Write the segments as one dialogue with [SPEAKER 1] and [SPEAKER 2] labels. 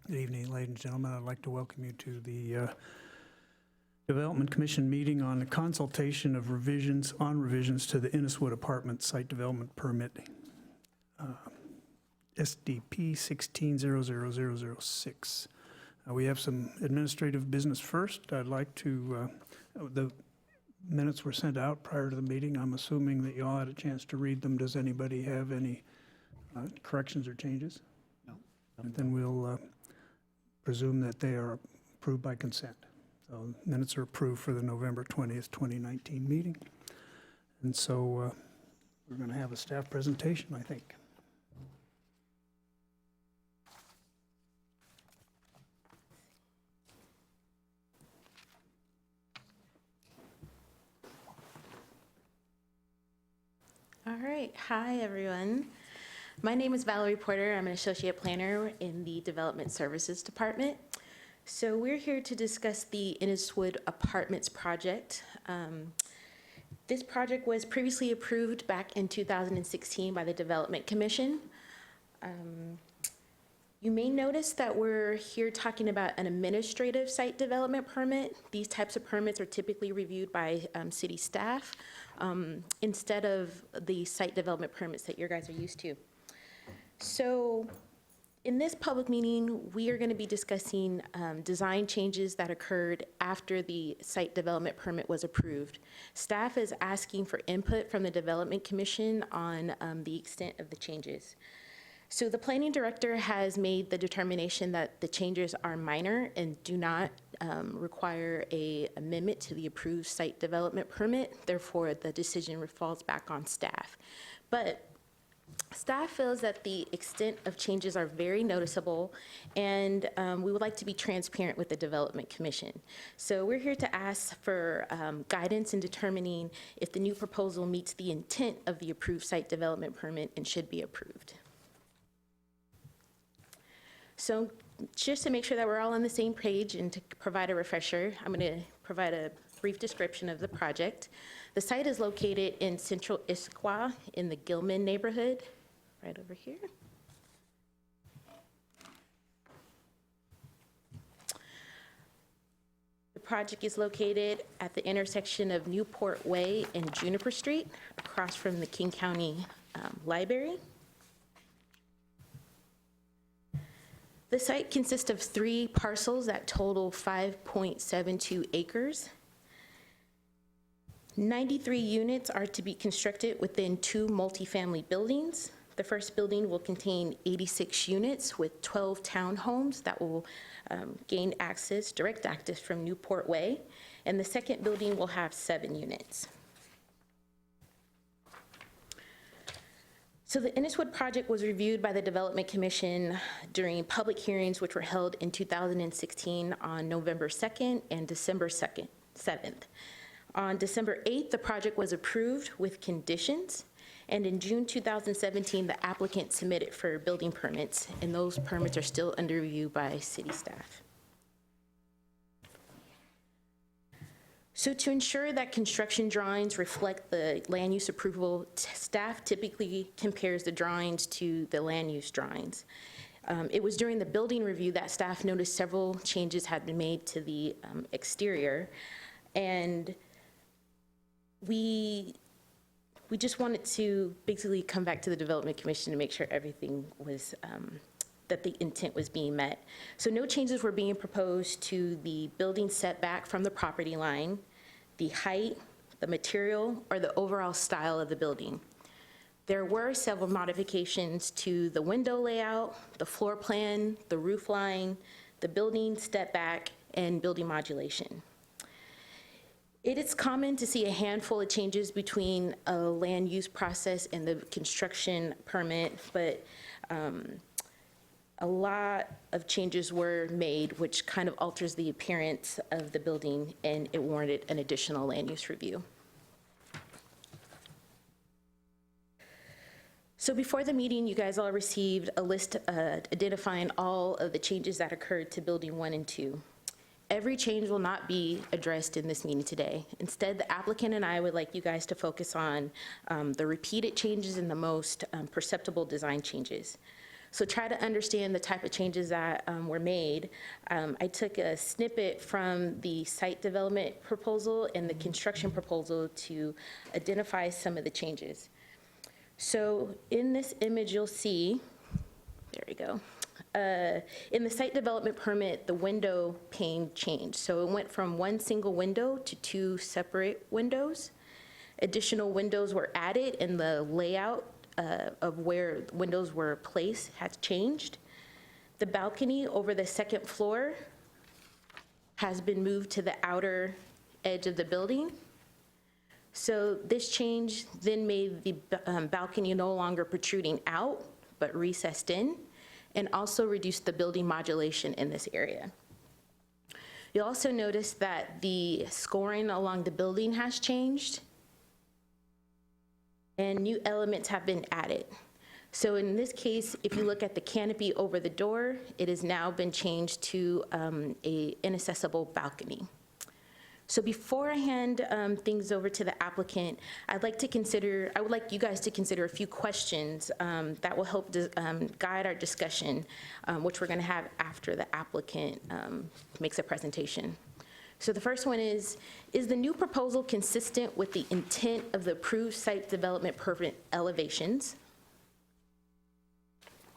[SPEAKER 1] Good evening, ladies and gentlemen. I'd like to welcome you to the Development Commission meeting on the consultation of revisions to the Inneswood Apartment Site Development Permit, SDP 16000006. We have some administrative business first. I'd like to, the minutes were sent out prior to the meeting. I'm assuming that you all had a chance to read them. Does anybody have any corrections or changes?
[SPEAKER 2] No.
[SPEAKER 1] And then we'll presume that they are approved by consent. So minutes are approved for the November 20th, 2019 meeting. And so we're going to have a staff presentation, I think.
[SPEAKER 3] All right. Hi, everyone. My name is Valerie Porter. I'm an associate planner in the Development Services Department. So we're here to discuss the Inneswood Apartments project. This project was previously approved back in 2016 by the Development Commission. You may notice that we're here talking about an administrative site development permit. These types of permits are typically reviewed by city staff instead of the site development permits that you guys are used to. So in this public meeting, we are going to be discussing design changes that occurred after the site development permit was approved. Staff is asking for input from the Development Commission on the extent of the changes. So the planning director has made the determination that the changes are minor and do not require an amendment to the approved site development permit. Therefore, the decision falls back on staff. But staff feels that the extent of changes are very noticeable, and we would like to be transparent with the Development Commission. So we're here to ask for guidance in determining if the new proposal meets the intent of the approved site development permit and should be approved. So just to make sure that we're all on the same page and to provide a refresher, I'm going to provide a brief description of the project. The site is located in central Issaquah in the Gilman neighborhood, right over here. The project is located at the intersection of Newport Way and Juniper Street, across from the King County Library. The site consists of 3 parcels that total 5.72 acres. 93 units are to be constructed within 2 multifamily buildings. The first building will contain 86 units with 12 townhomes that will gain access, direct access from Newport Way. And the second building will have 7 units. So the Inneswood project was reviewed by the Development Commission during public hearings which were held in 2016 on November 2nd and December 7th. On December 8th, the project was approved with conditions, and in June 2017, the applicant submitted for building permits, and those permits are still under review by city staff. So to ensure that construction drawings reflect the land use approval, staff typically compares the drawings to the land use drawings. It was during the building review that staff noticed several changes had been made to the exterior, and we just wanted to basically come back to the Development Commission to make sure everything was, that the intent was being met. So no changes were being proposed to the building setback from the property line, the height, the material, or the overall style of the building. There were several modifications to the window layout, the floor plan, the roof line, the building step back, and building modulation. It is common to see a handful of changes between a land use process and the construction permit, but a lot of changes were made, which kind of alters the appearance of the building, and it warranted an additional land use review. So before the meeting, you guys all received a list identifying all of the changes that occurred to building 1 and 2. Every change will not be addressed in this meeting today. Instead, the applicant and I would like you guys to focus on the repeated changes and the most perceptible design changes. So try to understand the type of changes that were made. I took a snippet from the site development proposal and the construction proposal to identify some of the changes. So in this image, you'll see, there we go. In the site development permit, the window pane changed. So it went from one single window to 2 separate windows. Additional windows were added, and the layout of where windows were placed has changed. The balcony over the second floor has been moved to the outer edge of the building. So this change then made the balcony no longer protruding out, but recessed in, and also reduced the building modulation in this area. You'll also notice that the scoring along the building has changed, and new elements have been added. So in this case, if you look at the canopy over the door, it has now been changed to a inaccessible balcony. So before I hand things over to the applicant, I would like you guys to consider a few questions that will help guide our discussion, which we're gonna have after the applicant makes a presentation. So the first one is the new proposal consistent with the intent of the approved site development permit elevations?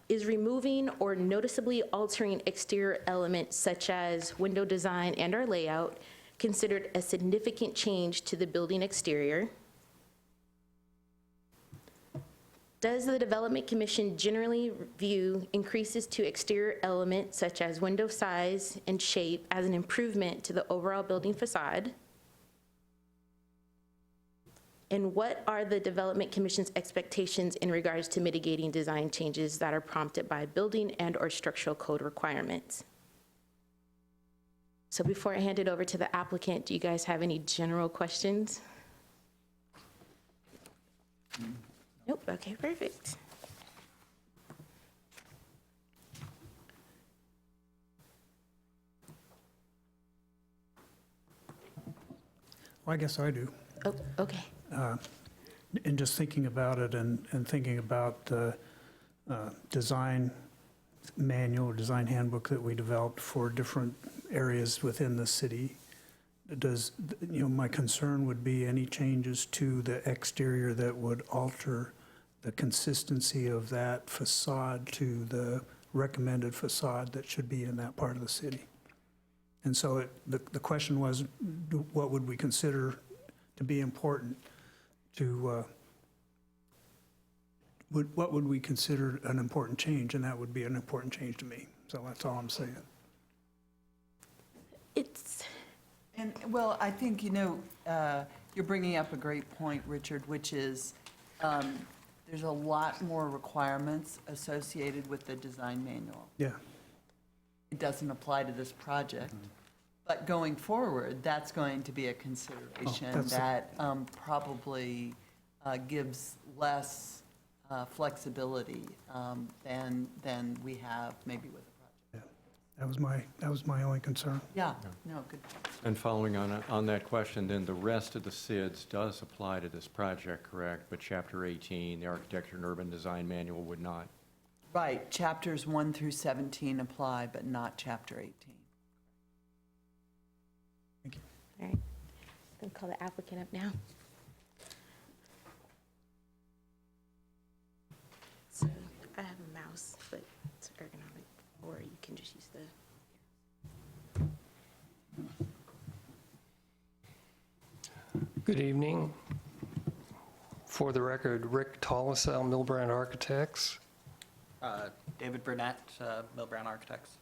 [SPEAKER 3] Is removing or noticeably altering exterior elements such as window design and/or layout considered a significant change to the building exterior? Does the Development Commission generally view increases to exterior elements such as window size and shape as an improvement to the overall building facade? And what are the Development Commission's expectations in regards to mitigating design changes that are prompted by building and/or structural code requirements? So before I hand it over to the applicant, do you guys have any general questions? Nope, okay, perfect.
[SPEAKER 1] Well, I guess I do.
[SPEAKER 3] Oh, okay.
[SPEAKER 1] In just thinking about it and thinking about the design manual or design handbook that we developed for different areas within the city, my concern would be any changes to the exterior that would alter the consistency of that facade to the recommended facade that should be in that part of the city. And so the question was, what would we consider to be important to, what would we consider an important change? And that would be an important change to me. So that's all I'm saying.
[SPEAKER 2] Well, I think, you're bringing up a great point, Richard, which is there's a lot more requirements associated with the design manual.
[SPEAKER 1] Yeah.
[SPEAKER 2] It doesn't apply to this project. But going forward, that's going to be a consideration that probably gives less flexibility than we have maybe with a project.
[SPEAKER 1] Yeah, that was my only concern.
[SPEAKER 2] Yeah, no, good.
[SPEAKER 4] And following on that question, then the rest of the SIDS does apply to this project, correct? But Chapter 18, the Architecture and Urban Design Manual, would not?
[SPEAKER 2] Right, chapters 1 through 17 apply, but not Chapter 18.
[SPEAKER 1] Thank you.
[SPEAKER 3] All right, I'm gonna call the applicant up now. So I have a mouse, but it's ergonomic, or you can just use the.
[SPEAKER 5] Good evening. For the record, Rick Tollisell, Milbrand Architects.
[SPEAKER 6] David Burnett, Milbrand Architects.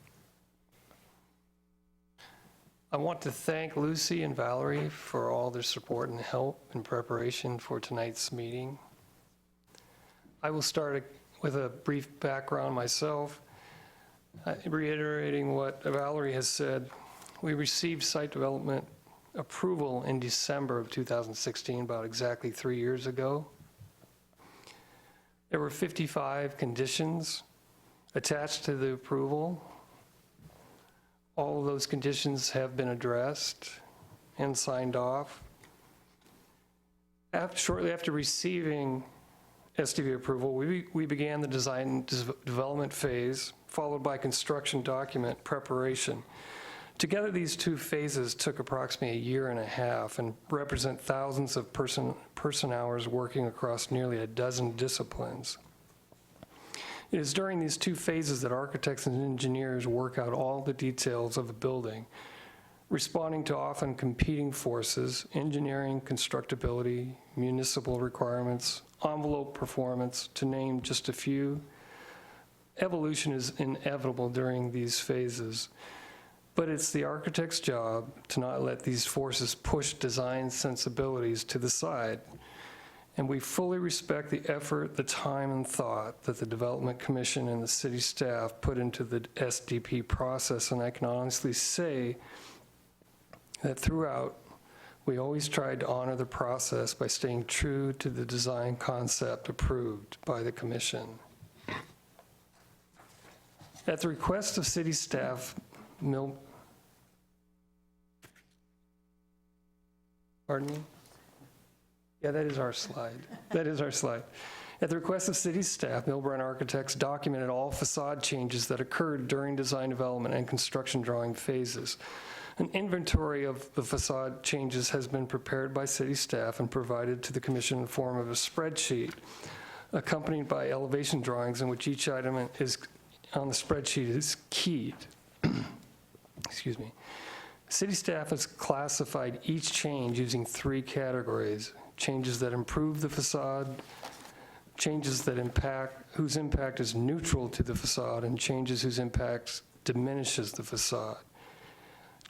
[SPEAKER 5] I want to thank Lucy and Valerie for all their support and help in preparation for tonight's meeting. I will start with a brief background myself, reiterating what Valerie has said. We received site development approval in December of 2016, about exactly 3 years ago. There were 55 conditions attached to the approval. All of those conditions have been addressed and signed off. Shortly after receiving SDV approval, we began the design development phase, followed by construction document preparation. Together, these two phases took approximately a year and a half and represent thousands of person hours working across nearly a dozen disciplines. It is during these two phases that architects and engineers work out all the details of a building, responding to often competing forces, engineering, constructability, municipal requirements, envelope performance, to name just a few. Evolution is inevitable during these phases, but it's the architect's job to not let these forces push design sensibilities to the side. And we fully respect the effort, the time, and thought that the Development Commission and the city staff put into the SDP process, and I can honestly say that throughout, we always tried to honor the process by staying true to the design concept approved by the commission. At the request of city staff, pardon me? Yeah, that is our slide. That is our slide. At the request of city staff, Milburn Architects documented all facade changes that occurred during design development and construction drawing phases. An inventory of the facade changes has been prepared by city staff and provided to the commission in the form of a spreadsheet accompanied by elevation drawings in which each item is on the spreadsheet is keyed. Excuse me. City staff has classified each change using 3 categories: changes that improve the facade, changes that whose impact is neutral to the facade, and changes whose impact diminishes the facade.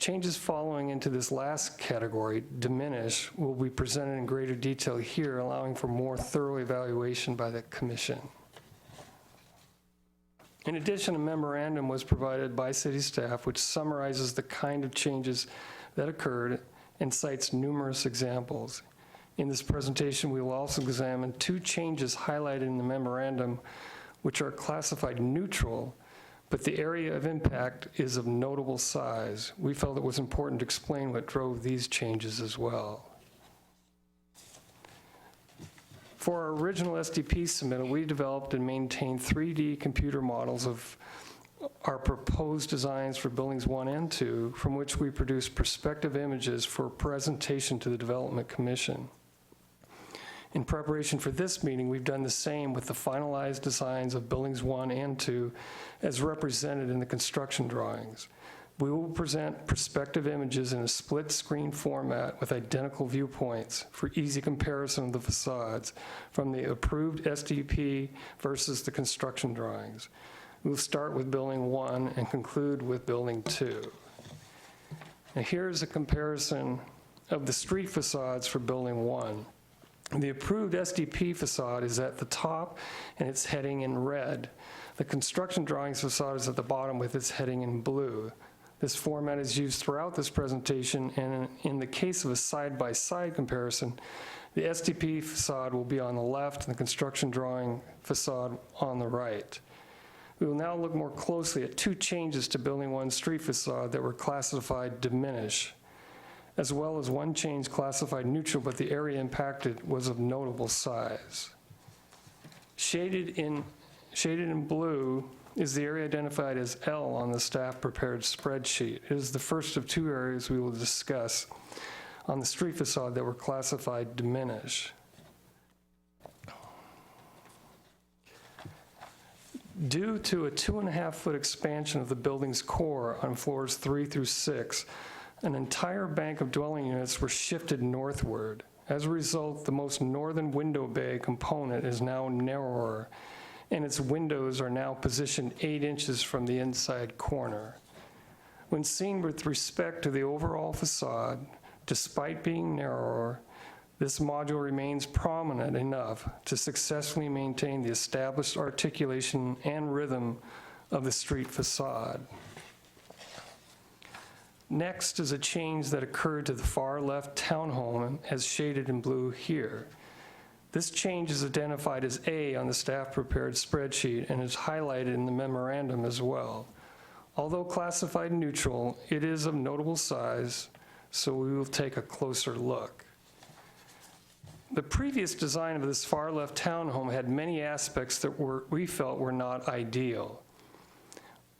[SPEAKER 5] Changes following into this last category, diminish, will be presented in greater detail here, allowing for more thorough evaluation by the commission. In addition, a memorandum was provided by city staff which summarizes the kind of changes that occurred and cites numerous examples. In this presentation, we will also examine 2 changes highlighted in the memorandum which are classified neutral, but the area of impact is of notable size. We felt it was important to explain what drove these changes as well. For our original SDP submittal, we developed and maintained 3D computer models of our proposed designs for buildings 1 and 2, from which we produced perspective images for presentation to the Development Commission. In preparation for this meeting, we've done the same with the finalized designs of buildings 1 and 2 as represented in the construction drawings. We will present perspective images in a split screen format with identical viewpoints for easy comparison of the facades from the approved SDP versus the construction drawings. We'll start with building 1 and conclude with building 2. Now here's a comparison of the street facades for building 1. The approved SDP facade is at the top and it's heading in red. The construction drawings facade is at the bottom with its heading in blue. This format is used throughout this presentation, and in the case of a side-by-side comparison, the SDP facade will be on the left and the construction drawing facade on the right. We will now look more closely at 2 changes to Building 1 street facade that were classified diminish, as well as 1 change classified neutral, but the area impacted was of notable size. Shaded in blue is the area identified as L on the staff prepared spreadsheet. It is the first of 2 areas we will discuss on the street facade that were classified diminish. Due to a 2.5-foot expansion of the building's core on floors 3 through 6, an entire bank of dwelling units were shifted northward. As a result, the most northern window bay component is now narrower, and its windows are now positioned 8 inches from the inside corner. When seen with respect to the overall facade, despite being narrower, this module remains prominent enough to successfully maintain the established articulation and rhythm of the street facade. Next is a change that occurred to the far left townhome as shaded in blue here. This change is identified as A on the staff prepared spreadsheet and is highlighted in the memorandum as well. Although classified neutral, it is of notable size, so we will take a closer look. The previous design of this far-left townhome had many aspects that we felt were not ideal.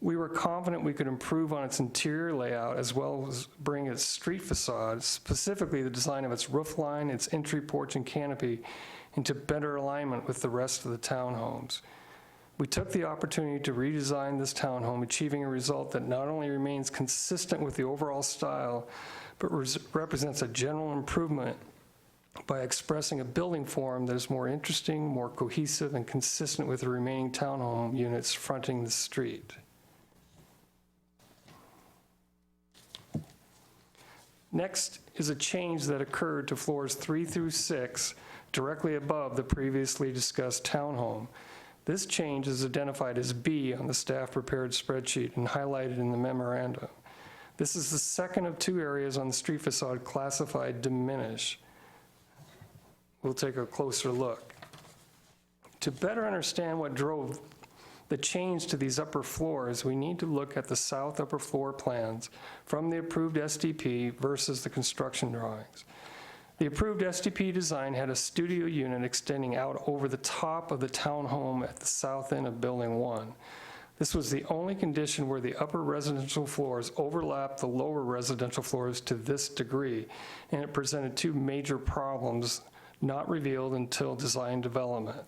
[SPEAKER 5] We were confident we could improve on its interior layout as well as bring its street facade, specifically the design of its roof line, its entry porch and canopy, into better alignment with the rest of the townhomes. We took the opportunity to redesign this townhome, achieving a result that not only remains consistent with the overall style, but represents a general improvement by expressing a building form that is more interesting, more cohesive, and consistent with the remaining townhome units fronting the street. Next is a change that occurred to floors 3 through 6, directly above the previously discussed townhome. This change is identified as B on the staff-prepared spreadsheet and highlighted in the memorandum. This is the second of 2 areas on the street facade classified diminish. We'll take a closer look. To better understand what drove the change to these upper floors, we need to look at the south upper floor plans from the approved SDP versus the construction drawings. The approved SDP design had a studio unit extending out over the top of the townhome at the south end of Building 1. This was the only condition where the upper residential floors overlapped the lower residential floors to this degree, and it presented 2 major problems not revealed until design development.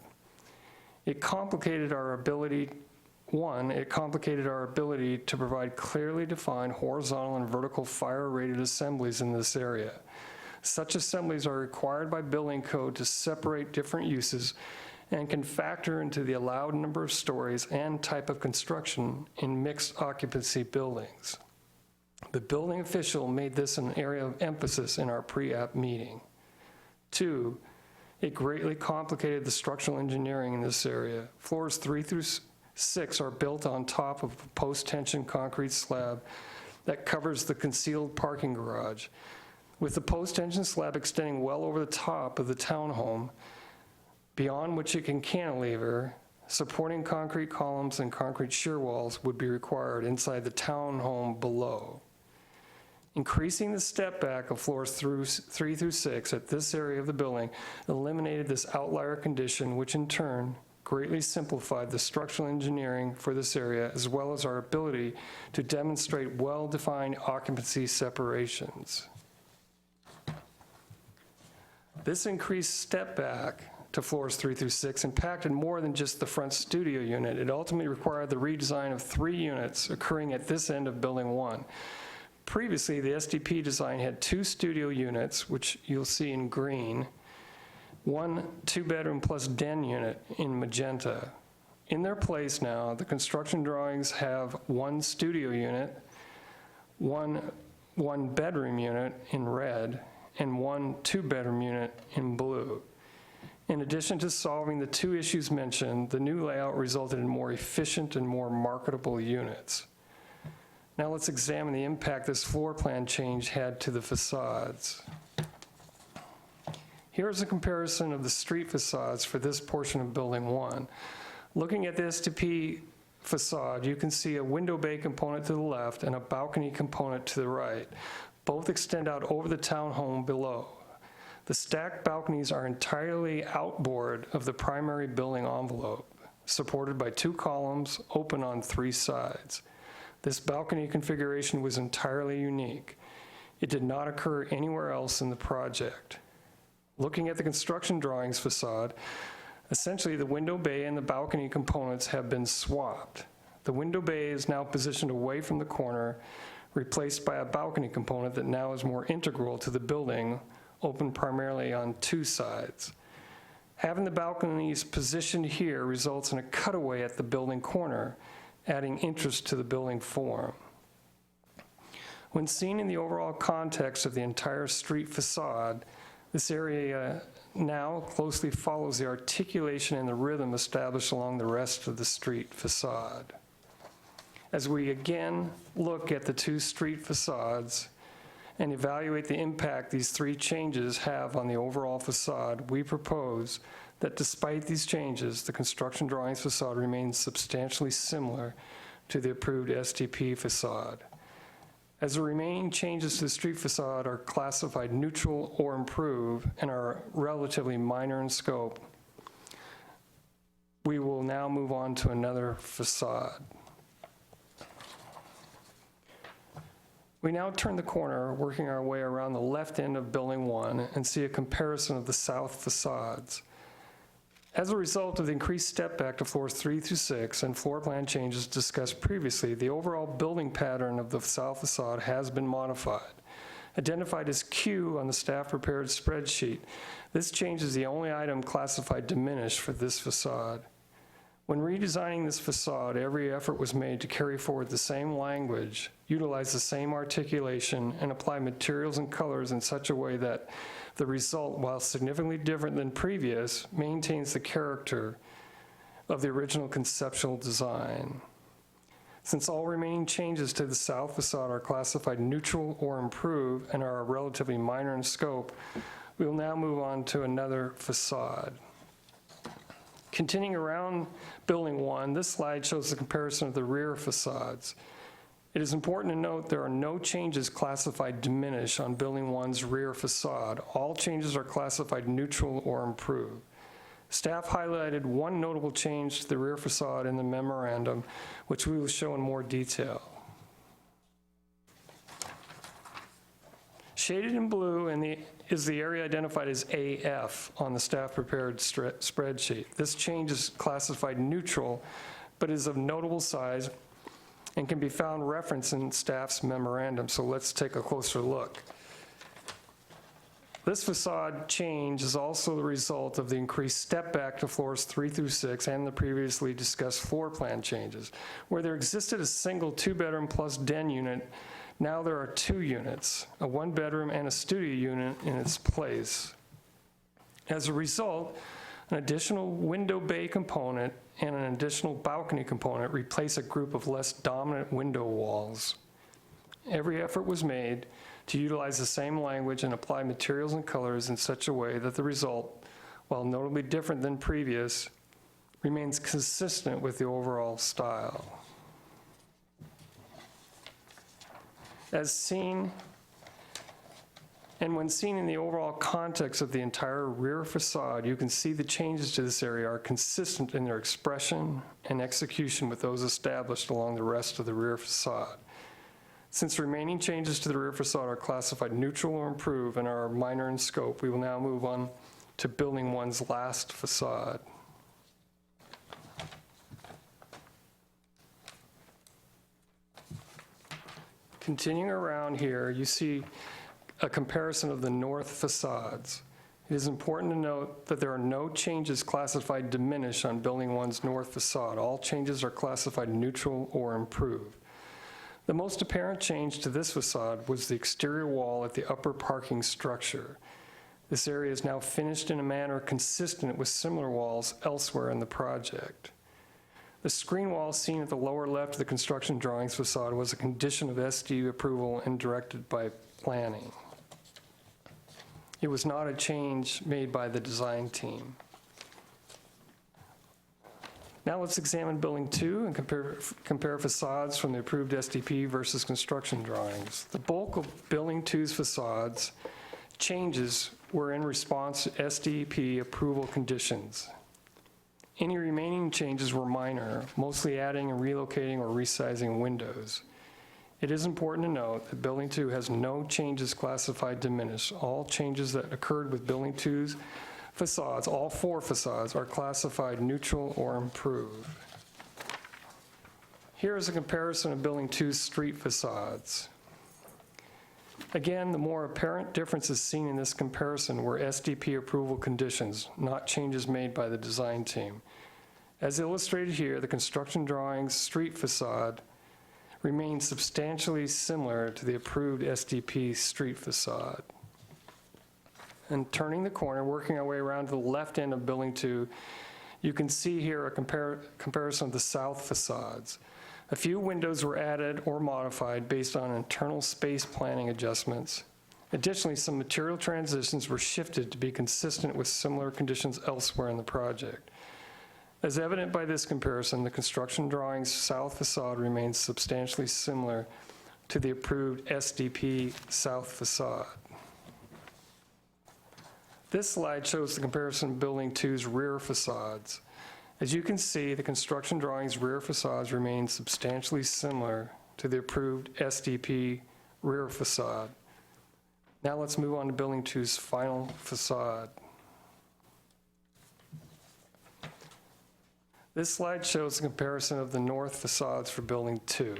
[SPEAKER 5] It complicated our ability to provide clearly defined horizontal and vertical fire-rated assemblies in this area. Such assemblies are required by building code to separate different uses and can factor into the allowed number of stories and type of construction in mixed occupancy buildings. The building official made this an area of emphasis in our pre-app meeting. 2, it greatly complicated the structural engineering in this area. Floors 3 through 6 are built on top of a post-tension concrete slab that covers the concealed parking garage. With the post-tension slab extending well over the top of the townhome, beyond which it can cantilever, supporting concrete columns and concrete shear walls would be required inside the townhome below. Increasing the step back of floors 3 through 6 at this area of the building eliminated this outlier condition, which in turn greatly simplified the structural engineering for this area, as well as our ability to demonstrate well-defined occupancy separations. This increased step back to floors 3 through 6 impacted more than just the front studio unit. It ultimately required the redesign of 3 units occurring at this end of Building 1. Previously, the SDP design had 2 studio units, which you'll see in green, 1 2-bedroom plus den unit in magenta. In their place now, the construction drawings have 1 studio unit, 1 1-bedroom unit in red, and 1 2-bedroom unit in blue. In addition to solving the 2 issues mentioned, the new layout resulted in more efficient and more marketable units. Now let's examine the impact this floor plan change had to the facades. Here's a comparison of the street facades for this portion of Building 1. Looking at the SDP facade, you can see a window bay component to the left and a balcony component to the right. Both extend out over the townhome below. The stacked balconies are entirely outboard of the primary building envelope, supported by 2 columns open on 3 sides. This balcony configuration was entirely unique. It did not occur anywhere else in the project. Looking at the construction drawings facade, essentially the window bay and the balcony components have been swapped. The window bay is now positioned away from the corner, replaced by a balcony component that now is more integral to the building, open primarily on 2 sides. Having the balconies positioned here results in a cutaway at the building corner, adding interest to the building form. When seen in the overall context of the entire street facade, this area now closely follows the articulation and the rhythm established along the rest of the street facade. As we again look at the 2 street facades and evaluate the impact these 3 changes have on the overall facade, we propose that despite these changes, the construction drawings facade remains substantially similar to the approved SDP facade. As the remaining changes to the street facade are classified neutral or improve and are relatively minor in scope, we will now move on to another facade. We now turn the corner, working our way around the left end of Building 1, and see a comparison of the south facades. As a result of the increased step back to floors 3 through 6 and floor plan changes discussed previously, the overall building pattern of the south facade has been modified. Identified as Q on the staff-prepared spreadsheet, this change is the only item classified diminished for this facade. When redesigning this facade, every effort was made to carry forward the same language, utilize the same articulation, and apply materials and colors in such a way that the result, while significantly different than previous, maintains the character of the original conceptual design. Since all remaining changes to the south facade are classified neutral or improve and are relatively minor in scope, we will now move on to another facade. Continuing around Building 1, this slide shows the comparison of the rear facades. It is important to note there are no changes classified diminish on Building 1's rear facade. All changes are classified neutral or improve. Staff highlighted one notable change to the rear facade in the memorandum, which we will show in more detail. Shaded in blue is the area identified as AF on the staff-prepared spreadsheet. This change is classified neutral, but is of notable size and can be found referenced in staff's memorandum. So let's take a closer look. This facade change is also the result of the increased step back to floors 3 through 6 and the previously discussed floor plan changes. Where there existed a single 2-bedroom plus den unit, now there are 2 units, a 1-bedroom and a studio unit in its place. As a result, an additional window bay component and an additional balcony component replace a group of less dominant window walls. Every effort was made to utilize the same language and apply materials and colors in such a way that the result, while notably different than previous, remains consistent with the overall style. As seen, and when seen in the overall context of the entire rear facade, you can see the changes to this area are consistent in their expression and execution with those established along the rest of the rear facade. Since remaining changes to the rear facade are classified neutral or improve and are minor in scope, we will now move on to Building 1's last facade. Continuing around here, you see a comparison of the north facades. It is important to note that there are no changes classified diminish on Building 1's north facade. All changes are classified neutral or improve. The most apparent change to this facade was the exterior wall at the upper parking structure. This area is now finished in a manner consistent with similar walls elsewhere in the project. The screen wall seen at the lower left of the construction drawings facade was a condition of SD approval and directed by planning. It was not a change made by the design team. Now let's examine Building 2 and compare facades from the approved SDP versus construction drawings. The bulk of Building 2's facades changes were in response to SDP approval conditions. Any remaining changes were minor, mostly adding and relocating or resizing windows. It is important to note that Building 2 has no changes classified diminished. All changes that occurred with Building 2's facades, all 4 facades, are classified neutral or improve. Here is a comparison of Building 2's street facades. Again, the more apparent differences seen in this comparison were SDP approval conditions, not changes made by the design team. As illustrated here, the construction drawings street facade remains substantially similar to the approved SDP street facade. And turning the corner, working our way around to the left end of Building 2, you can see here a comparison of the south facades. A few windows were added or modified based on internal space planning adjustments. Additionally, some material transitions were shifted to be consistent with similar conditions elsewhere in the project. As evident by this comparison, the construction drawings south facade remains substantially similar to the approved SDP south facade. This slide shows the comparison of Building 2's rear facades. As you can see, the construction drawings' rear facades remain substantially similar to the approved SDP rear facade. Now let's move on to Building 2's final facade. This slide shows the comparison of the north facades for Building 2.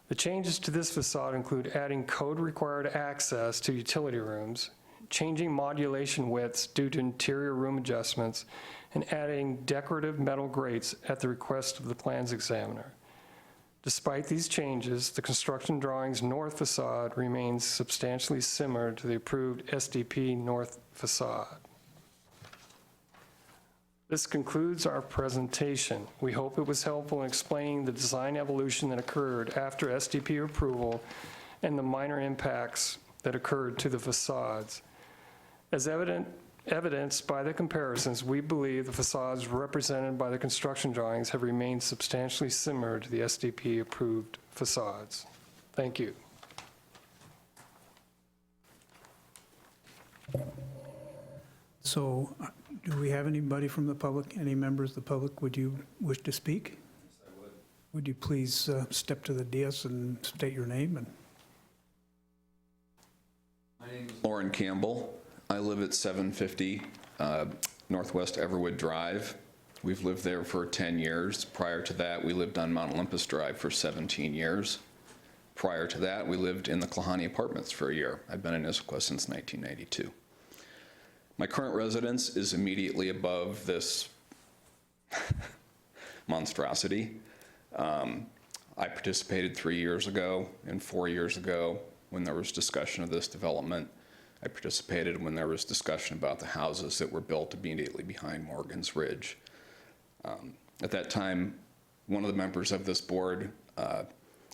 [SPEAKER 5] The changes to this facade include adding code-required access to utility rooms, changing modulation widths due to interior room adjustments, and adding decorative metal grates at the request of the plans examiner. Despite these changes, the construction drawings north facade remains substantially similar to the approved SDP north facade. This concludes our presentation. We hope it was helpful in explaining the design evolution that occurred after SDP approval and the minor impacts that occurred to the facades. As evidenced by the comparisons, we believe the facades represented by the construction drawings have remained substantially similar to the SDP-approved facades. Thank you.
[SPEAKER 1] So do we have anybody from the public, any members of the public, would you wish to speak? Yes, I would. Would you please step to the dais and state your name? And
[SPEAKER 7] My name is Lauren Campbell. I live at 750 Northwest Everwood Drive. We've lived there for 10 years. Prior to that, we lived on Mount Olympus Drive for 17 years. Prior to that, we lived in the Klahani Apartments for a year. I've been in Issaquah since 1992. My current residence is immediately above this monstrosity. I participated 3 years ago and 4 years ago when there was discussion of this development. I participated when there was discussion about the houses that were built immediately behind Morgan's Ridge. At that time, one of the members of this board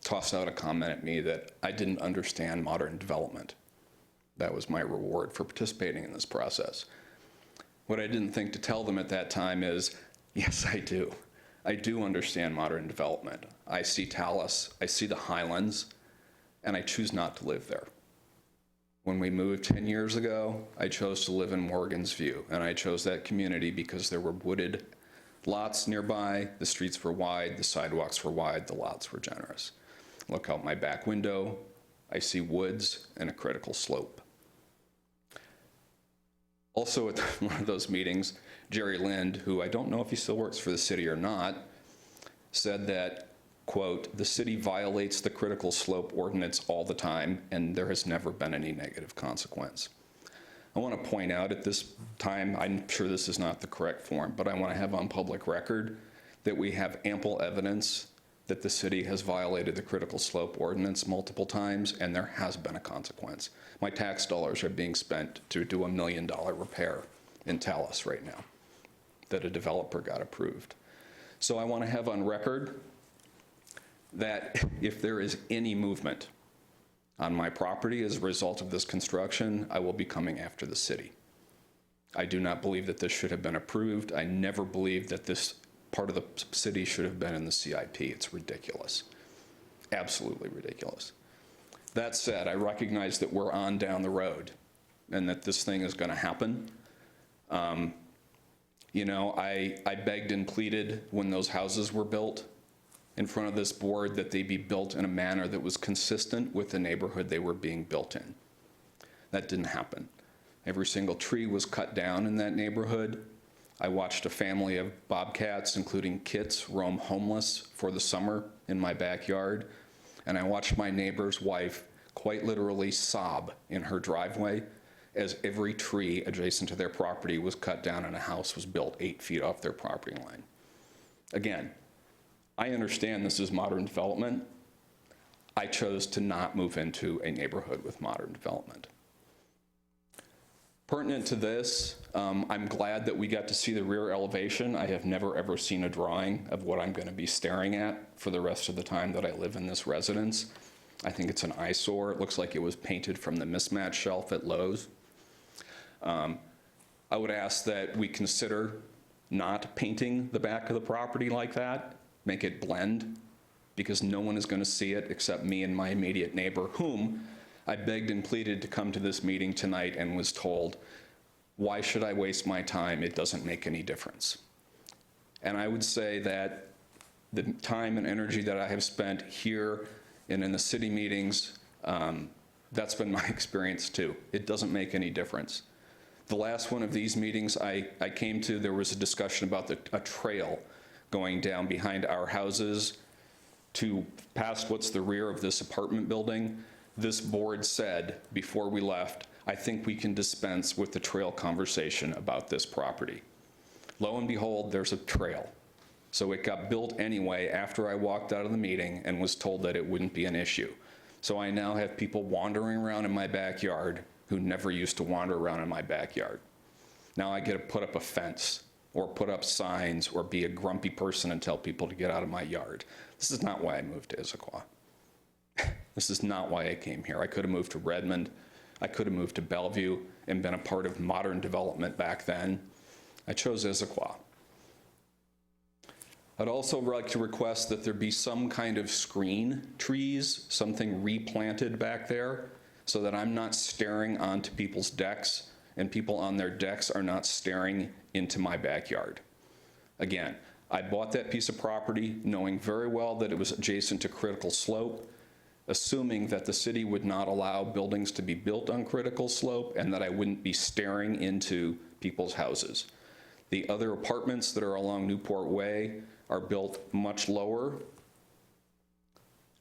[SPEAKER 7] tossed out a comment at me that I didn't understand modern development. That was my reward for participating in this process. What I didn't think to tell them at that time is, yes, I do. I do understand modern development. I see Talus, I see the Highlands, and I choose not to live there. When we moved 10 years ago, I chose to live in Morgan's View, and I chose that community because there were wooded lots nearby, the streets were wide, the sidewalks were wide, the lots were generous. Look out my back window, I see woods and a critical slope. Also at one of those meetings, Jerry Lind, who I don't know if he still works for the city or not, said that, quote, "The city violates the critical slope ordinance all the time, and there has never been any negative consequence." I want to point out at this time, I'm sure this is not the correct form, but I want to have on public record that we have ample evidence that the city has violated the critical slope ordinance multiple times, and there has been a consequence. My tax dollars are being spent to do $1 million repair in Talus right now that a developer got approved. So I want to have on record that if there is any movement on my property as a result of this construction, I will be coming after the city. I do not believe that this should have been approved. I never believed that this part of the city should have been in the CIP. It's ridiculous, absolutely ridiculous. That said, I recognize that we're on down the road and that this thing is going to happen. You know, I begged and pleaded when those houses were built in front of this board that they be built in a manner that was consistent with the neighborhood they were being built in. That didn't happen. Every single tree was cut down in that neighborhood. I watched a family of bobcats, including kits, roam homeless for the summer in my backyard. And I watched my neighbor's wife quite literally sob in her driveway as every tree adjacent to their property was cut down and a house was built 8 feet off their property line. Again, I understand this is modern development. I chose to not move into a neighborhood with modern development. Pertinent to this, I'm glad that we got to see the rear elevation. I have never ever seen a drawing of what I'm going to be staring at for the rest of the time that I live in this residence. I think it's an eyesore. It looks like it was painted from the mismatch shelf at Lowe's. I would ask that we consider not painting the back of the property like that, make it blend because no one is going to see it except me and my immediate neighbor, whom I begged and pleaded to come to this meeting tonight and was told, why should I waste my time? It doesn't make any difference. And I would say that the time and energy that I have spent here and in the city meetings, that's been my experience too. It doesn't make any difference. The last one of these meetings I came to, there was a discussion about a trail going down behind our houses to past what's the rear of this apartment building. This board said before we left, I think we can dispense with the trail conversation about this property. Lo and behold, there's a trail. So it got built anyway after I walked out of the meeting and was told that it wouldn't be an issue. So I now have people wandering around in my backyard who never used to wander around in my backyard. Now I get to put up a fence or put up signs or be a grumpy person and tell people to get out of my yard. This is not why I moved to Issaquah. This is not why I came here. I could have moved to Redmond. I could have moved to Bellevue and been a part of modern development back then. I chose Issaquah. I'd also like to request that there be some kind of screen trees, something replanted back there, so that I'm not staring onto people's decks and people on their decks are not staring into my backyard. Again, I bought that piece of property knowing very well that it was adjacent to critical slope, assuming that the city would not allow buildings to be built on critical slope and that I wouldn't be staring into people's houses. The other apartments that are along Newport Way are built much lower.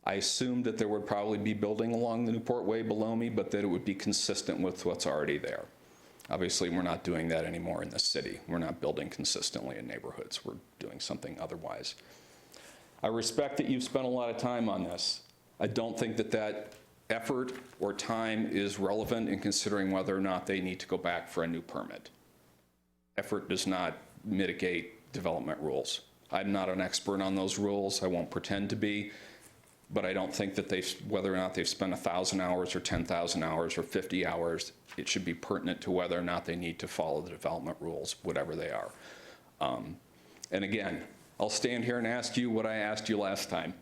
[SPEAKER 7] I assumed that there would probably be building along the Newport Way below me, but that it would be consistent with what's already there. Obviously, we're not doing that anymore in the city. We're not building consistently in neighborhoods. We're doing something otherwise. I respect that you've spent a lot of time on this. I don't think that that effort or time is relevant in considering whether or not they need to go back for a new permit. Effort does not mitigate development rules. I'm not an expert on those rules. I won't pretend to be, but I don't think that whether or not they've spent 1,000 hours or 10,000 hours or 50 hours, it should be pertinent to whether or not they need to follow the development rules, whatever they are. And again, I'll stand here and ask you what I asked you last time.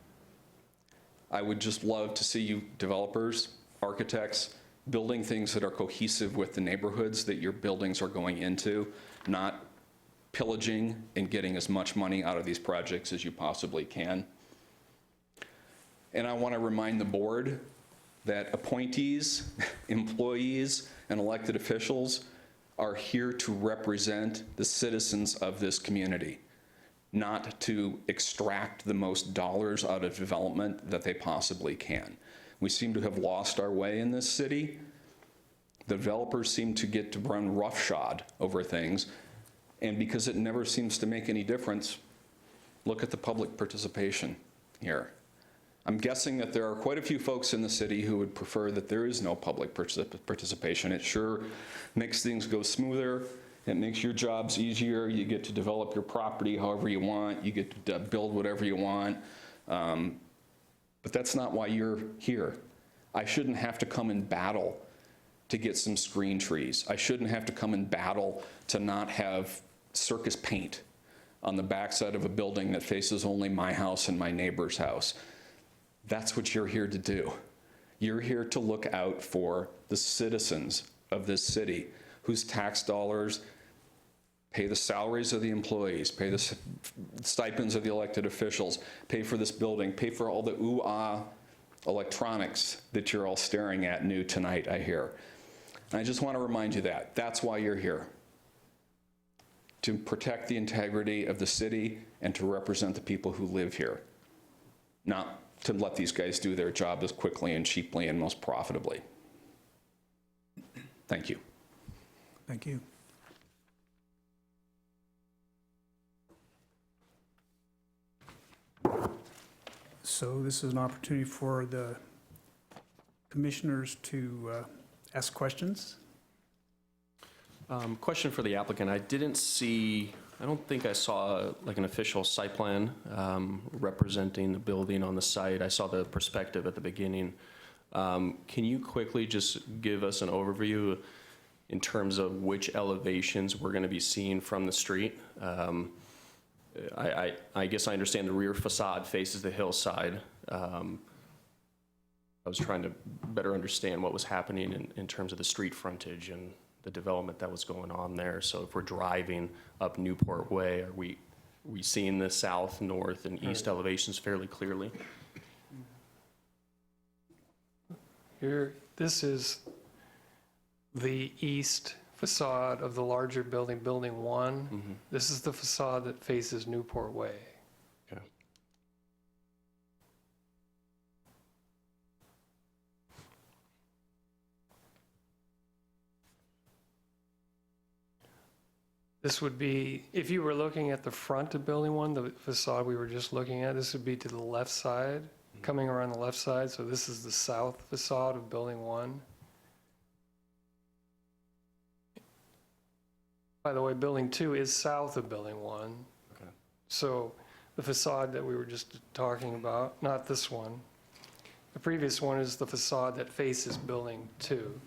[SPEAKER 7] I would just love to see you developers, architects, building things that are cohesive with the neighborhoods that your buildings are going into, not pillaging and getting as much money out of these projects as you possibly can. And I want to remind the board that appointees, employees, and elected officials are here to represent the citizens of this community, not to extract the most dollars out of development that they possibly can. We seem to have lost our way in this city. The developers seem to get to run roughshod over things, and because it never seems to make any difference, look at the public participation here. I'm guessing that there are quite a few folks in the city who would prefer that there is no public participation. It sure makes things go smoother. It makes your jobs easier. You get to develop your property however you want. You get to build whatever you want. But that's not why you're here. I shouldn't have to come and battle to get some screen trees. I shouldn't have to come and battle to not have circus paint on the backside of a building that faces only my house and my neighbor's house. That's what you're here to do. You're here to look out for the citizens of this city whose tax dollars pay the salaries of the employees, pay the stipends of the elected officials, pay for this building, pay for all the ooh-ah electronics that you're all staring at new tonight, I hear. And I just want to remind you that. That's why you're here. To protect the integrity of the city and to represent the people who live here. Not to let these guys do their job as quickly and cheaply and most profitably. Thank you.
[SPEAKER 1] Thank you. So this is an opportunity for the commissioners to ask questions.
[SPEAKER 8] Question for the applicant. I don't think I saw like an official site plan representing the building on the site. I saw the perspective at the beginning. Can you quickly just give us an overview in terms of which elevations we're going to be seeing from the street? I guess I understand the rear facade faces the hillside. I was trying to better understand what was happening in terms of the street frontage and the development that was going on there. So if we're driving up Newport Way, are we seeing the south, north, and east elevations fairly clearly?
[SPEAKER 5] Here, this is the east facade of the larger building, Building 1. This is the facade that faces Newport Way.
[SPEAKER 8] Okay.
[SPEAKER 5] This would be, if you were looking at the front of Building 1, the facade we were just looking at, this would be to the left side, coming around the left side. So this is the south facade of Building 1. By the way, Building 2 is south of Building 1.
[SPEAKER 8] Okay.
[SPEAKER 5] So the facade that we were just talking about, not this one. The previous one is the facade that faces Building 2.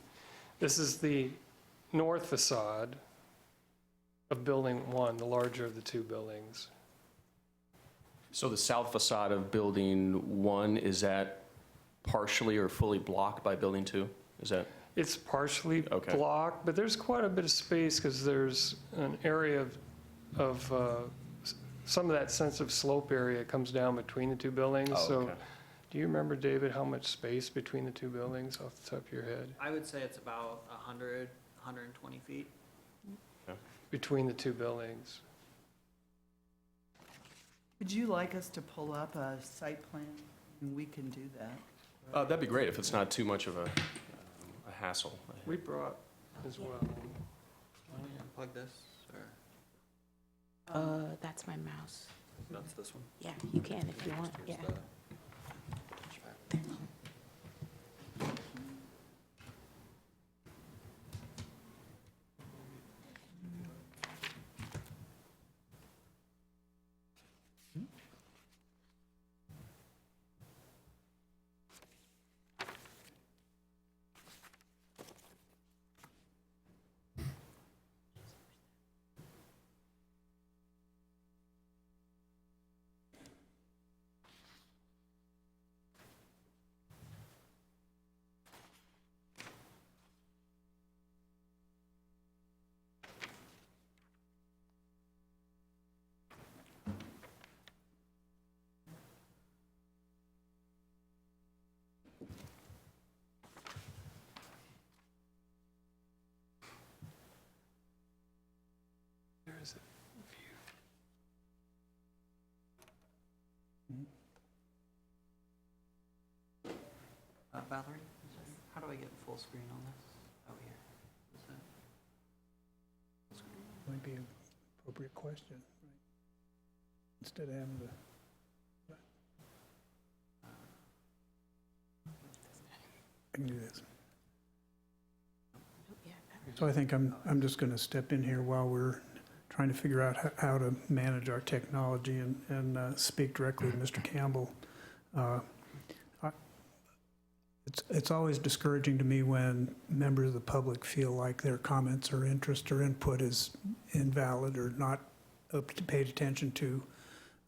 [SPEAKER 5] This is the north facade of Building 1, the larger of the two buildings.
[SPEAKER 8] So the south facade of Building 1, is that partially or fully blocked by Building 2? Is that?
[SPEAKER 5] It's partially
[SPEAKER 8] Okay.
[SPEAKER 5] blocked, but there's quite a bit of space because there's an area of some of that sense of slope area comes down between the two buildings.
[SPEAKER 8] Oh,
[SPEAKER 5] So
[SPEAKER 8] okay.
[SPEAKER 5] do you remember, David, how much space between the two buildings off the top of your head?
[SPEAKER 6] I would say it's about 100, 120 feet.
[SPEAKER 5] Between the two buildings?
[SPEAKER 2] Would you like us to pull up a site plan? And we can do that.
[SPEAKER 8] That'd be great if it's not too much of a hassle.
[SPEAKER 5] We brought as well.
[SPEAKER 6] Want to unplug this, or?
[SPEAKER 3] That's my mouse.
[SPEAKER 6] That's this one.
[SPEAKER 3] Yeah, you can if you want, yeah.
[SPEAKER 5] There is it.
[SPEAKER 6] Valerie, how do I get full screen on this? Oh, here. Is that-
[SPEAKER 1] Might be an appropriate question, right? Instead of having to. I can do this. So I think I'm just going to step in here while we're trying to figure out how to manage our technology and speak directly to Mr. Campbell. It's always discouraging to me when members of the public feel like their comments or interest or input is invalid or not paid attention to.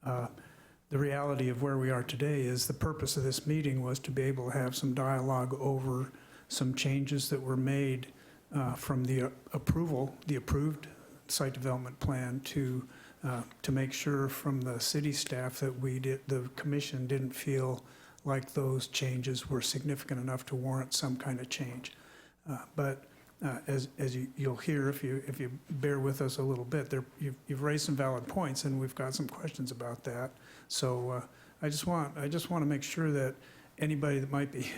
[SPEAKER 1] The reality of where we are today is the purpose of this meeting was to be able to have some dialogue over some changes that were made from the approved site development plan to make sure from the city staff that the commission didn't feel like those changes were significant enough to warrant some kind of change. But as you'll hear, if you bear with us a little bit, you've raised some valid points, and we've got some questions about that. So I just want to make sure that anybody that might be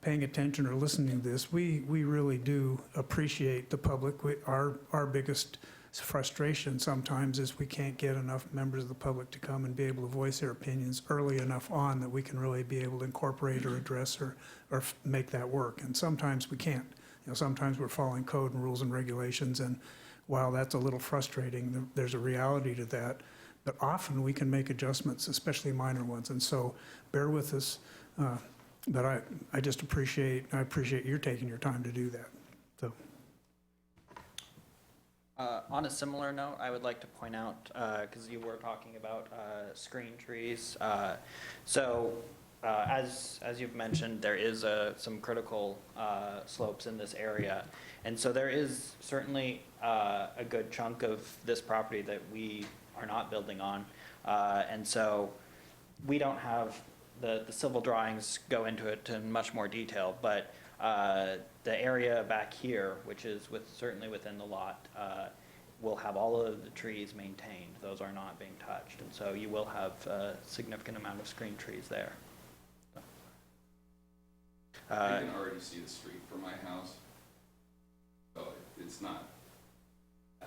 [SPEAKER 1] paying attention or listening to this, we really do appreciate the public. Our biggest frustration sometimes is we can't get enough members of the public to come and be able to voice their opinions early enough on that we can really be able to incorporate or address or make that work. And sometimes we can't. Sometimes we're following code and rules and regulations, and while that's a little frustrating, there's a reality to that. But often we can make adjustments, especially minor ones. And so bear with us. But I just appreciate your taking your time to do that. So.
[SPEAKER 6] On a similar note, I would like to point out, because you were talking about screen trees. As you've mentioned, there is some critical slopes in this area. And so there is certainly a good chunk of this property that we are not building on. And so we don't have, the civil drawings go into it in much more detail, but the area back here, which is certainly within the lot, will have all of the trees maintained. Those are not being touched. And so you will have a significant amount of screen trees there.
[SPEAKER 7] I can already see the street from my house. So it's not,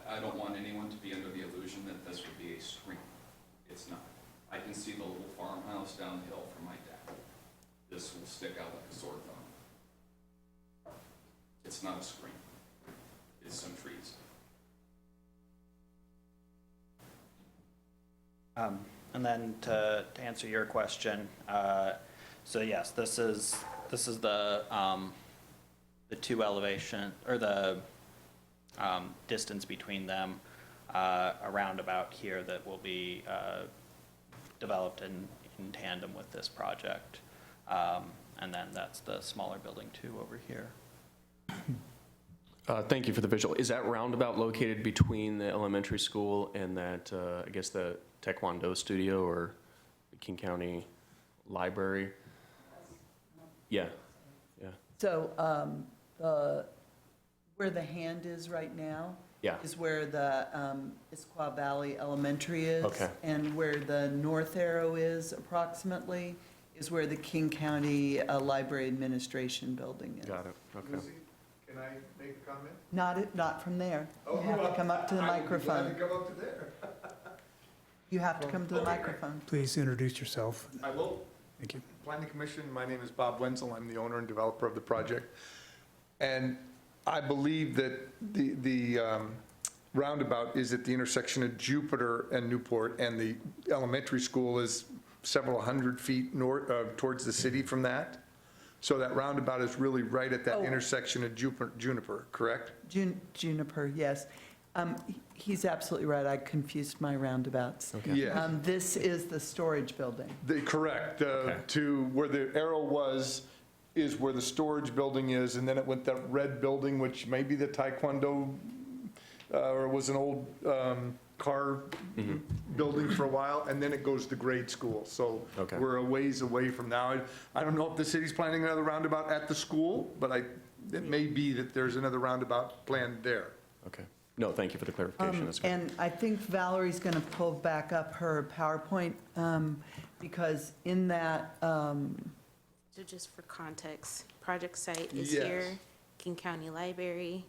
[SPEAKER 7] I don't want anyone to be under the illusion that this would be a screen. It's not. I can see the little farmhouse down the hill from my dad. This will stick out like a sore thumb. It's not a screen. It's some trees.
[SPEAKER 6] And then to answer your question, so yes, this is the two elevation, or the distance between them, around about here that will be developed in tandem with this project. And then that's the smaller building too over here.
[SPEAKER 8] Thank you for the visual. Is that roundabout located between the elementary school and that, I guess, the Taekwondo studio or the King County Library? Yeah, yeah.
[SPEAKER 2] So where the hand is right now
[SPEAKER 8] Yeah.
[SPEAKER 2] is where the Issaquah Valley Elementary is.
[SPEAKER 8] Okay.
[SPEAKER 2] And where the north arrow is approximately is where the King County Library Administration Building is.
[SPEAKER 8] Got it, okay.
[SPEAKER 9] Lucy, can I make a comment?
[SPEAKER 2] Not from there. You have to come up to the
[SPEAKER 9] I would be glad
[SPEAKER 2] microphone.
[SPEAKER 9] to come up to there.
[SPEAKER 2] You have to come to the
[SPEAKER 9] Okay, great.
[SPEAKER 2] microphone.
[SPEAKER 1] Please introduce yourself.
[SPEAKER 9] I will.
[SPEAKER 1] Thank you.
[SPEAKER 9] Planning Commission, my name is Bob Wenzel. I'm the owner and developer of the project. And I believe that the roundabout is at the intersection of Jupiter and Newport, and the elementary school is several hundred feet north, towards the city from that. So that roundabout is really right at that
[SPEAKER 2] Oh.
[SPEAKER 9] intersection of Juniper, correct?
[SPEAKER 2] Juniper, yes. He's absolutely right. I confused my roundabouts.
[SPEAKER 9] Yes.
[SPEAKER 2] This is the storage building.
[SPEAKER 9] Correct.
[SPEAKER 8] Okay.
[SPEAKER 9] To where the arrow was, is where the storage building is, and then it went that red building, which may be the Taekwondo, or was an old car building for a while, and then it goes to grade school. So
[SPEAKER 8] Okay.
[SPEAKER 9] we're a ways away from now. I don't know if the city's planning another roundabout at the school, but it may be that there's another roundabout planned there.
[SPEAKER 8] Okay. No, thank you for the clarification. That's good.
[SPEAKER 2] And I think Valerie's going to pull back up her PowerPoint, because in that,
[SPEAKER 3] So just for context, project site is
[SPEAKER 9] Yes.
[SPEAKER 3] here, King County Library.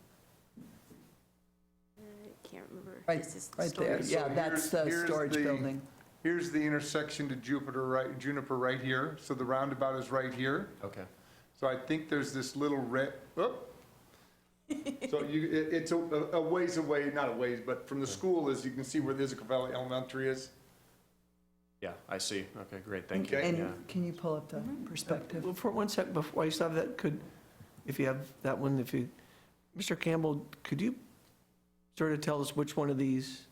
[SPEAKER 3] I can't remember.
[SPEAKER 2] right
[SPEAKER 3] This is the
[SPEAKER 2] right there,
[SPEAKER 3] storage.
[SPEAKER 2] yeah, that's the
[SPEAKER 9] here's
[SPEAKER 2] storage
[SPEAKER 9] the-
[SPEAKER 2] building.
[SPEAKER 9] Here's the intersection to Juniper right here. So the roundabout is right here.
[SPEAKER 8] Okay.
[SPEAKER 9] So I think there's this little red, oh. So it's a ways away, not a ways, but from the school, as you can see where the Issaquah Valley Elementary is.
[SPEAKER 8] Yeah, I see. Okay, great, thank you.
[SPEAKER 9] Okay.
[SPEAKER 8] Yeah.
[SPEAKER 2] And can you pull up the perspective?
[SPEAKER 10] Well, for 1 sec, before you stop that, if you have that one, Mr. Campbell, could you sort of tell us which one of these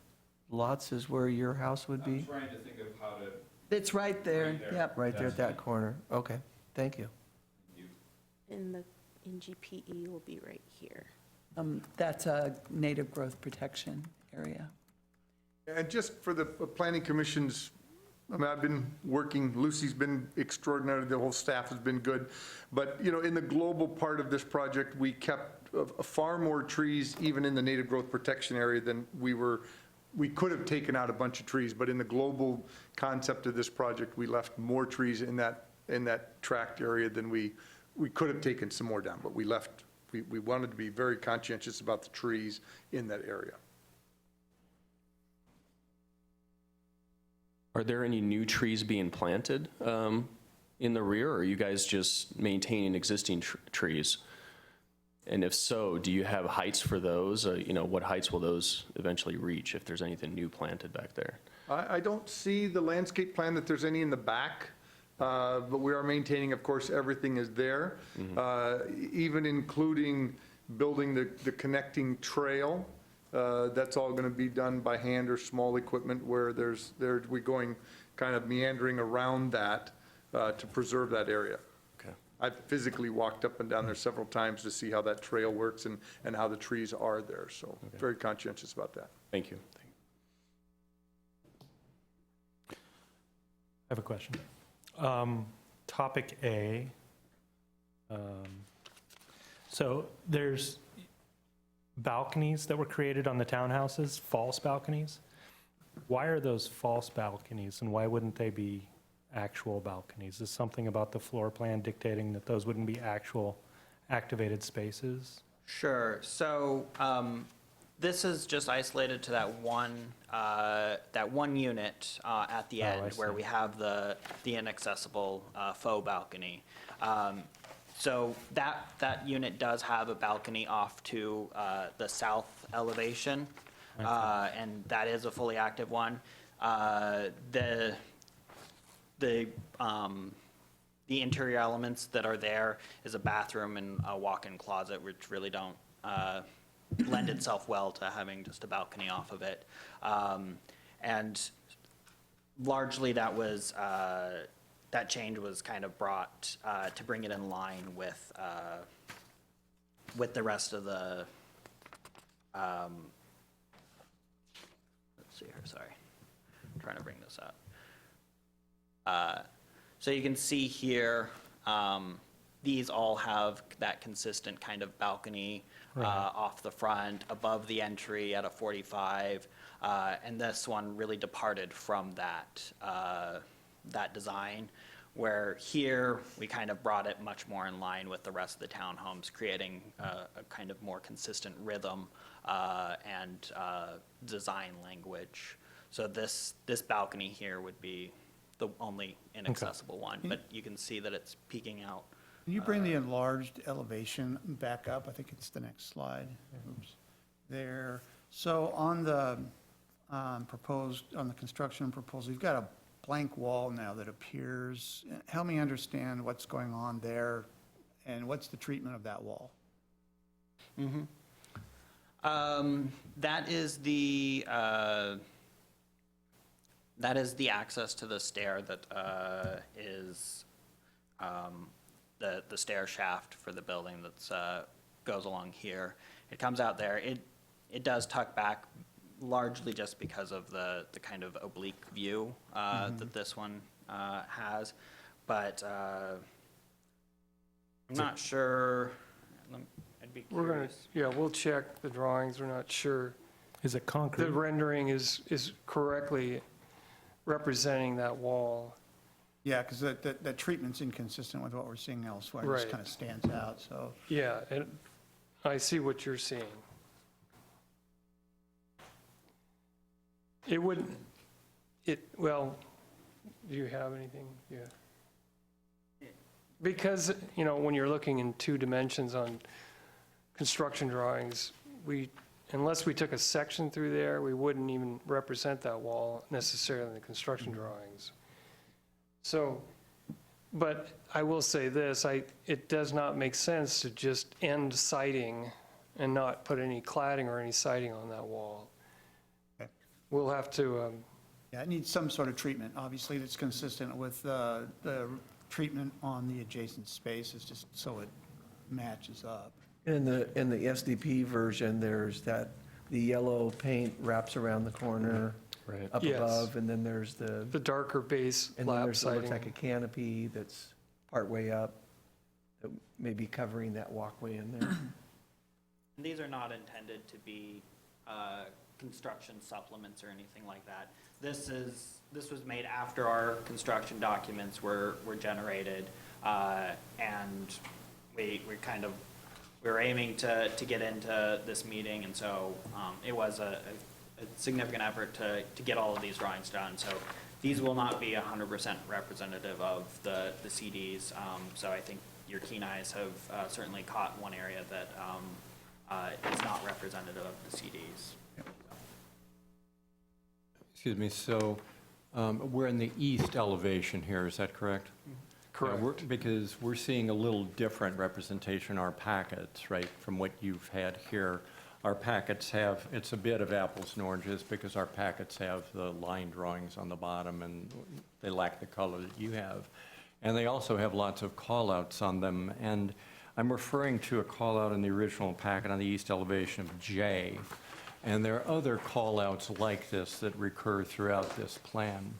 [SPEAKER 10] lots is where your house would be?
[SPEAKER 7] I'm trying to think of how to.
[SPEAKER 2] It's right there,
[SPEAKER 7] Right there.
[SPEAKER 2] yep.
[SPEAKER 10] Right there at that corner. Okay, thank you.
[SPEAKER 3] And the NGPE will be right here.
[SPEAKER 2] That's a native growth protection area.
[SPEAKER 9] And just for the planning commissions, I mean, I've been working, Lucy's been extraordinary, the whole staff has been good. But, in the global part of this project, we kept far more trees, even in the native growth protection area, than we could have taken out a bunch of trees. But in the global concept of this project, we left more trees in that tract area than we could have taken some more down. But we wanted to be very conscientious about the trees in that area.
[SPEAKER 8] Are there any new trees being planted in the rear, or are you guys just maintaining existing trees? And if so, do you have heights for those? What heights will those eventually reach if there's anything new planted back there?
[SPEAKER 9] I don't see the landscape plan that there's any in the back, but we are maintaining, of course, everything is there, even including building the connecting trail That's all going to be done by hand or small equipment where we're going kind of meandering around that to preserve that area.
[SPEAKER 8] Okay.
[SPEAKER 9] I've physically walked up and down there several times to see how that trail works and how the trees are there, so very conscientious about that.
[SPEAKER 8] Thank you.
[SPEAKER 11] I have a question. Topic A. So there's balconies that were created on the townhouses, false balconies. Why are those false balconies, and why wouldn't they be actual balconies? Is something about the floor plan dictating that those wouldn't be actual activated spaces?
[SPEAKER 6] Sure. So this is just isolated to that one unit at the
[SPEAKER 11] Oh, I
[SPEAKER 6] end where
[SPEAKER 11] see.
[SPEAKER 6] we have the inaccessible faux balcony. So that unit does have a balcony off to the south elevation, and that is a fully active one. The interior elements that are there is a bathroom and a walk-in closet, which really don't lend itself well to having just a balcony off of it. And largely that was, that change was kind of brought to bring it in line with the rest of the, let's see here, sorry. I'm trying to bring this up. So you can see here, these all have that consistent kind of balcony off the front, above the entry at a 45, and this one really departed from that design, where here we kind of brought it much more in line with the rest of the townhomes, creating a kind of more consistent rhythm and design language. So this balcony here would be the only inaccessible one, but you can see that it's peeking out.
[SPEAKER 12] Can you bring the enlarged elevation back up? I think it's the next slide. Oops. There. So on the proposed, on the construction proposal, you've got a blank wall now that appears. Help me understand what's going on there and what's the treatment of that wall?
[SPEAKER 6] That is the access to the stair that is the stair shaft for the building that goes along here. It comes out there. It does tuck back largely just because of the kind of oblique view that this one has, but I'm not sure. I'd be
[SPEAKER 5] We're going
[SPEAKER 6] curious.
[SPEAKER 5] to, we'll check the drawings, we're not sure.
[SPEAKER 11] Is it concrete?
[SPEAKER 5] The rendering is correctly representing that wall.
[SPEAKER 12] Yeah, because that treatment's inconsistent with what we're seeing elsewhere. It just
[SPEAKER 5] Right.
[SPEAKER 12] kind of stands out, so.
[SPEAKER 5] Yeah, and I see what you're seeing. It would, well, do you have anything? Yeah. Because, when you're looking in two dimensions on construction drawings, unless we took a section through there, we wouldn't even represent that wall necessarily in the construction drawings. So, but I will say this, it does not make sense to just end siding and not put any cladding or any siding on that wall.
[SPEAKER 12] Okay.
[SPEAKER 5] We'll have to,
[SPEAKER 12] Yeah, it needs some sort of treatment, obviously, that's consistent with the treatment on the adjacent spaces, just so it matches up.
[SPEAKER 10] In the SDP version, there's the yellow paint wraps around the corner
[SPEAKER 11] Right.
[SPEAKER 10] up
[SPEAKER 5] Yes.
[SPEAKER 10] above, and then there's
[SPEAKER 5] the darker base
[SPEAKER 10] and then
[SPEAKER 5] lap
[SPEAKER 10] there's what looks like a
[SPEAKER 5] siding.
[SPEAKER 10] canopy that's partway up, that may be covering that walkway in there.
[SPEAKER 6] These are not intended to be construction supplements or anything like that. This was made after our construction documents were generated, and we were aiming to get into this meeting, and so it was a significant effort to get all of these drawings done. So these will not be 100% representative of the CDs. So I think your keen eyes have certainly caught one area that is not representative of the CDs.
[SPEAKER 4] Excuse me, so we're in the east elevation here, is that correct?
[SPEAKER 5] Correct.
[SPEAKER 4] Because we're seeing a little different representation in our packets, right, from what you've had here. our packets have, it's a bit of apples and oranges because our packets have the line drawings on the bottom and they lack the color that you have. And they also have lots of call-outs on them. And I'm referring to a call-out in the original packet on the east elevation of J. And there are other call-outs like this that recur throughout this plan.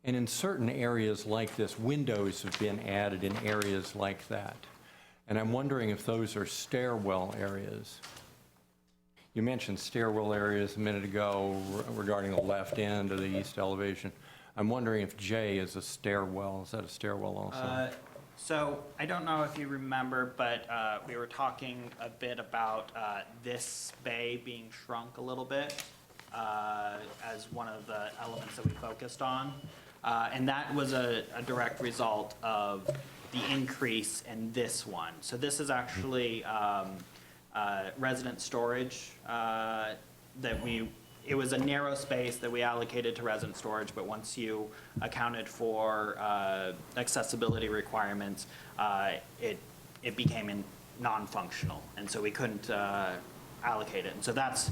[SPEAKER 4] And in certain areas like this, windows have been added in areas like that. And I'm wondering if those are stairwell areas. You mentioned stairwell areas a minute ago regarding the left end of the east elevation. I'm wondering if J is a stairwell. Is that a stairwell also?
[SPEAKER 6] So I don't know if you remember, but we were talking a bit about this bay being shrunk a little bit as one of the elements that we focused on. And that was a direct result of the increase in this one. So this is actually resident storage it was a narrow space that we allocated to resident storage, but once you accounted for accessibility requirements, it became non-functional, and so we couldn't allocate it. And so that's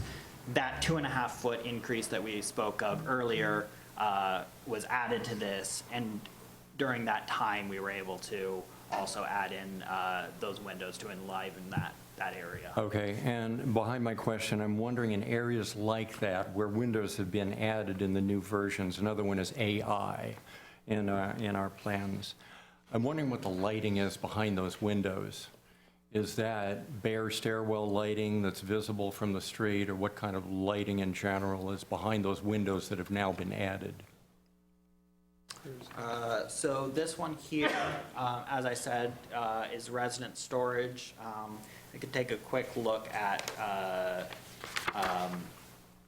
[SPEAKER 6] that 2.5-foot increase that we spoke of earlier was added to this, and during that time, we were able to also add in those windows to enliven that area.
[SPEAKER 4] Okay, and behind my question, I'm wondering in areas like that where windows have been added in the new versions, another one is AI in our plans. I'm wondering what the lighting is behind those windows. Is that bare stairwell lighting that's visible from the street, or what kind of lighting in general is behind those windows that have now been added?
[SPEAKER 6] So this one here, as I said, is resident storage. We could take a quick look at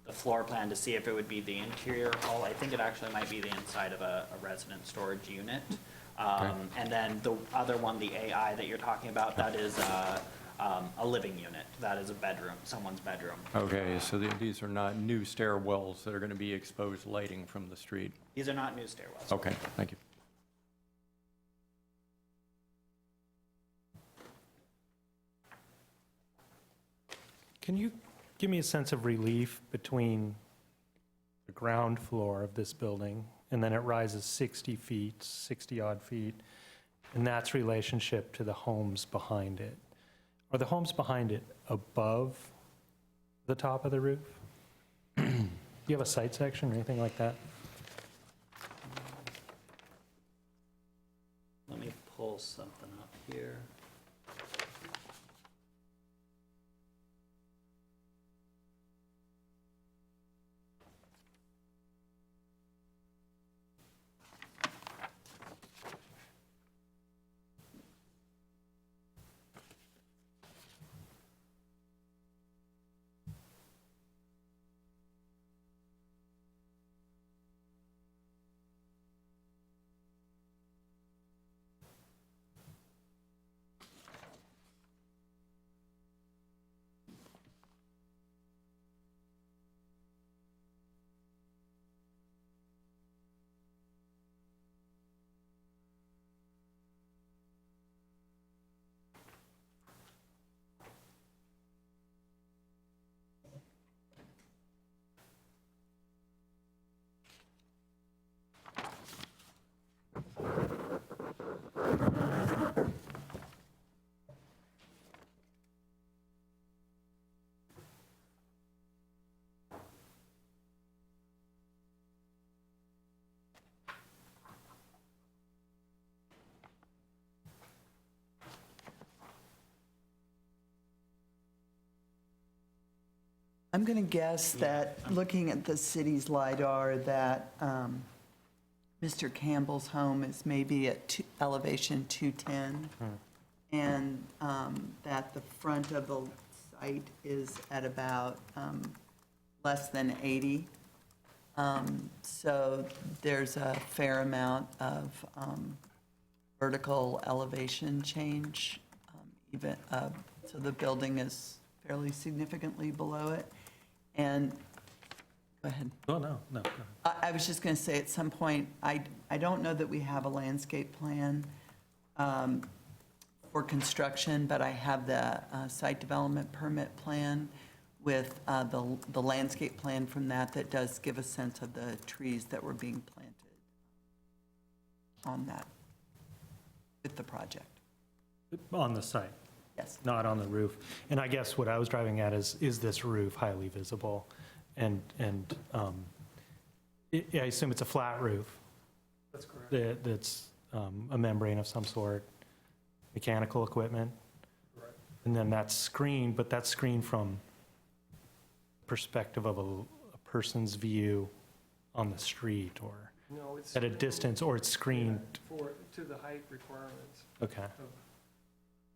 [SPEAKER 6] the floor plan to see if it would be the interior hall. I think it actually might be the inside of a resident storage unit. And then the other one, the AI that you're talking about, that is a living unit. That is a bedroom, someone's bedroom.
[SPEAKER 4] Okay, so these are not new stairwells that are going to be exposed lighting from the street?
[SPEAKER 6] These are not new stairwells.
[SPEAKER 4] Okay, thank you.
[SPEAKER 11] Can you give me a sense of relief between the ground floor of this building and then it rises 60 feet, 60-odd feet, and that's relationship to the homes behind it? Are the homes behind it above the top of the roof? Do you have a site section or anything like that?
[SPEAKER 6] Let me pull something up here.
[SPEAKER 2] I'm going to guess that, looking at the city's LiDAR, that Mr. Campbell's home is maybe at elevation 210, and that the front of the site is at about less than 80. So there's a fair amount of vertical elevation change, so the building is fairly significantly below it. And, go ahead.
[SPEAKER 11] Oh, no.
[SPEAKER 2] I was just going to say, at some point, I don't know that we have a landscape plan for construction, but I have the site development permit plan, with the landscape plan from that does give a sense of the trees that were being planted on that, with the project.
[SPEAKER 11] On the site,
[SPEAKER 2] Yes.
[SPEAKER 11] not on the roof. And I guess what I was driving at is this roof highly visible? And I assume it's a flat roof?
[SPEAKER 5] That's correct.
[SPEAKER 11] That's a membrane of some sort, mechanical equipment?
[SPEAKER 5] Correct.
[SPEAKER 11] And then that's screened, but that's screened from perspective of a person's view on the street, or
[SPEAKER 5] No, it's.
[SPEAKER 11] at a distance, or it's screened?
[SPEAKER 5] To the height requirements
[SPEAKER 11] Okay.
[SPEAKER 5] of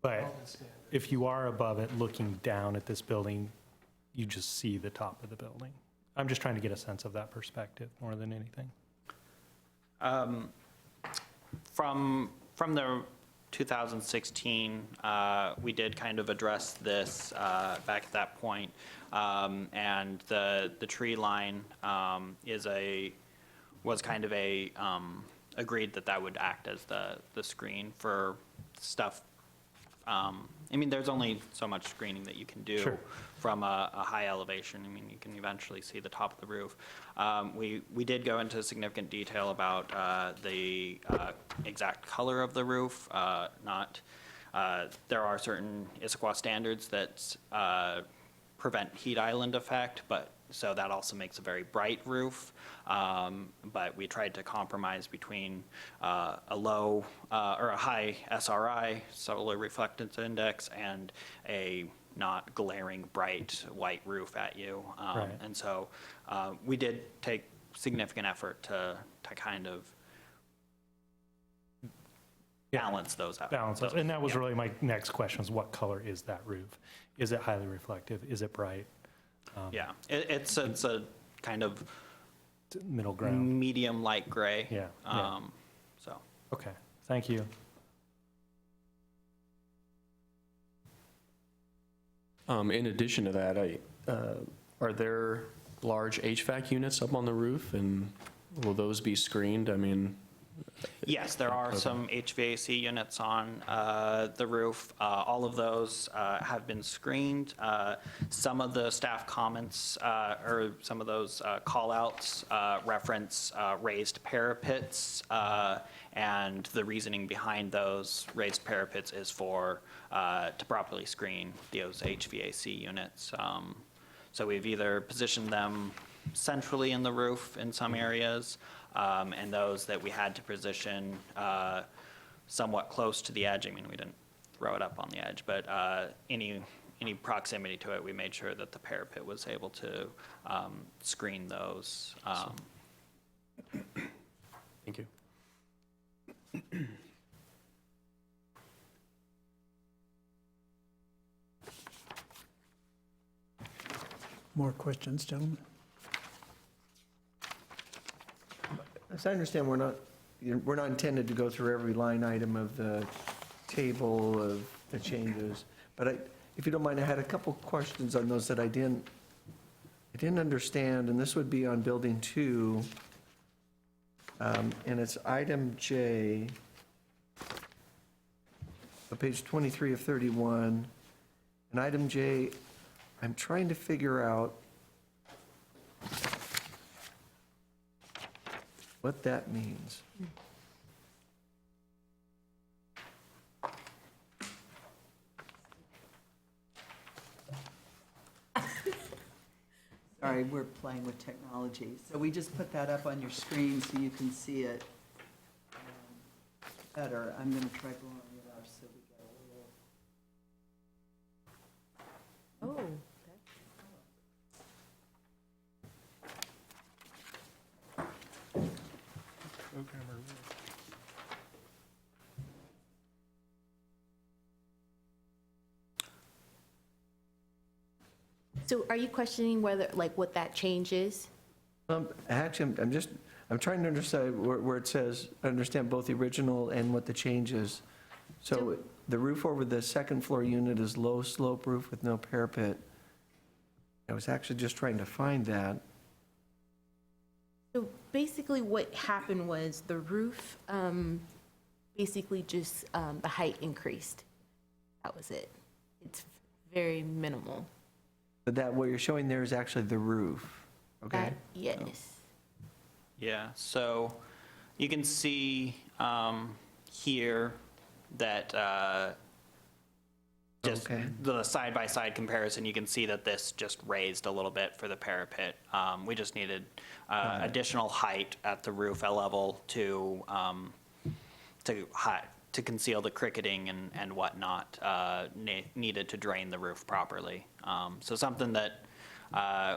[SPEAKER 11] But
[SPEAKER 5] development standards.
[SPEAKER 11] if you are above it, looking down at this building, you just see the top of the building. I'm just trying to get a sense of that perspective more than anything.
[SPEAKER 6] From the 2016, we did kind of address this back at that point. And the tree line was kind of agreed that would act as the screen for stuff. I mean, there's only so much screening that you can do
[SPEAKER 11] Sure.
[SPEAKER 6] from a high elevation. I mean, you can eventually see the top of the roof. We did go into significant detail about the exact color of the roof. There are certain Issaquah standards that prevent heat island effect, so that also makes a very bright roof. But we tried to compromise between a low or a high SRI, solar reflectance index, and a not glaring bright white roof at you.
[SPEAKER 11] Right.
[SPEAKER 6] And so we did take significant effort to kind of balance those out.
[SPEAKER 11] Balance it. And that was
[SPEAKER 6] Yeah.
[SPEAKER 11] really my next question, is what color is that roof? Is it highly reflective? Is it bright?
[SPEAKER 6] Yeah, it's a kind of
[SPEAKER 11] Middle ground?
[SPEAKER 6] medium light gray.
[SPEAKER 11] Yeah, yeah.
[SPEAKER 6] So.
[SPEAKER 11] Okay, thank you.
[SPEAKER 8] In addition to that, are there large HVAC units up on the roof, and will those be screened? I mean,
[SPEAKER 6] Yes, there are some HVAC units on the roof. All of those have been screened. Some of the staff comments or some of those call-outs reference raised parapets, and the reasoning behind those raised parapets is to properly screen those HVAC units. So we've either positioned them centrally in the roof in some areas, and those that we had to position somewhat close to the edge. I mean, we didn't throw it up on the edge, but any proximity to it, we made sure that the parapet was able to screen those.
[SPEAKER 8] thank you.
[SPEAKER 1] More questions, gentlemen?
[SPEAKER 10] As I understand, we're not intended to go through every line item of the table of the changes, but if you don't mind, I had a couple questions on those that I didn't understand, and this would be on Building 2, and it's item J, page 23 of 31, and item J, I'm trying to figure out what that means.
[SPEAKER 2] Sorry, we're playing with technology. So we just put that up on your screen so you can see it better. I'm going to try blowing it up so we get a little.
[SPEAKER 3] Oh, so are you questioning whether, like, what that change is?
[SPEAKER 10] Actually, I'm trying to understand where it says, understand both the original and what the change is. So the roof over the second floor unit is low slope roof with no parapet. I was actually just trying to find that.
[SPEAKER 3] So basically what happened was the roof, basically just, the height increased. That was it. It's very minimal.
[SPEAKER 10] But that, what you're showing there is actually the roof, okay?
[SPEAKER 3] That- Yes.
[SPEAKER 6] Yeah, so you can see here that just
[SPEAKER 10] Okay.
[SPEAKER 6] the side-by-side comparison, you can see that this just raised a little bit for the parapet. We just needed additional height at the roof level to conceal the cricketing and whatnot needed to drain the roof properly. So something that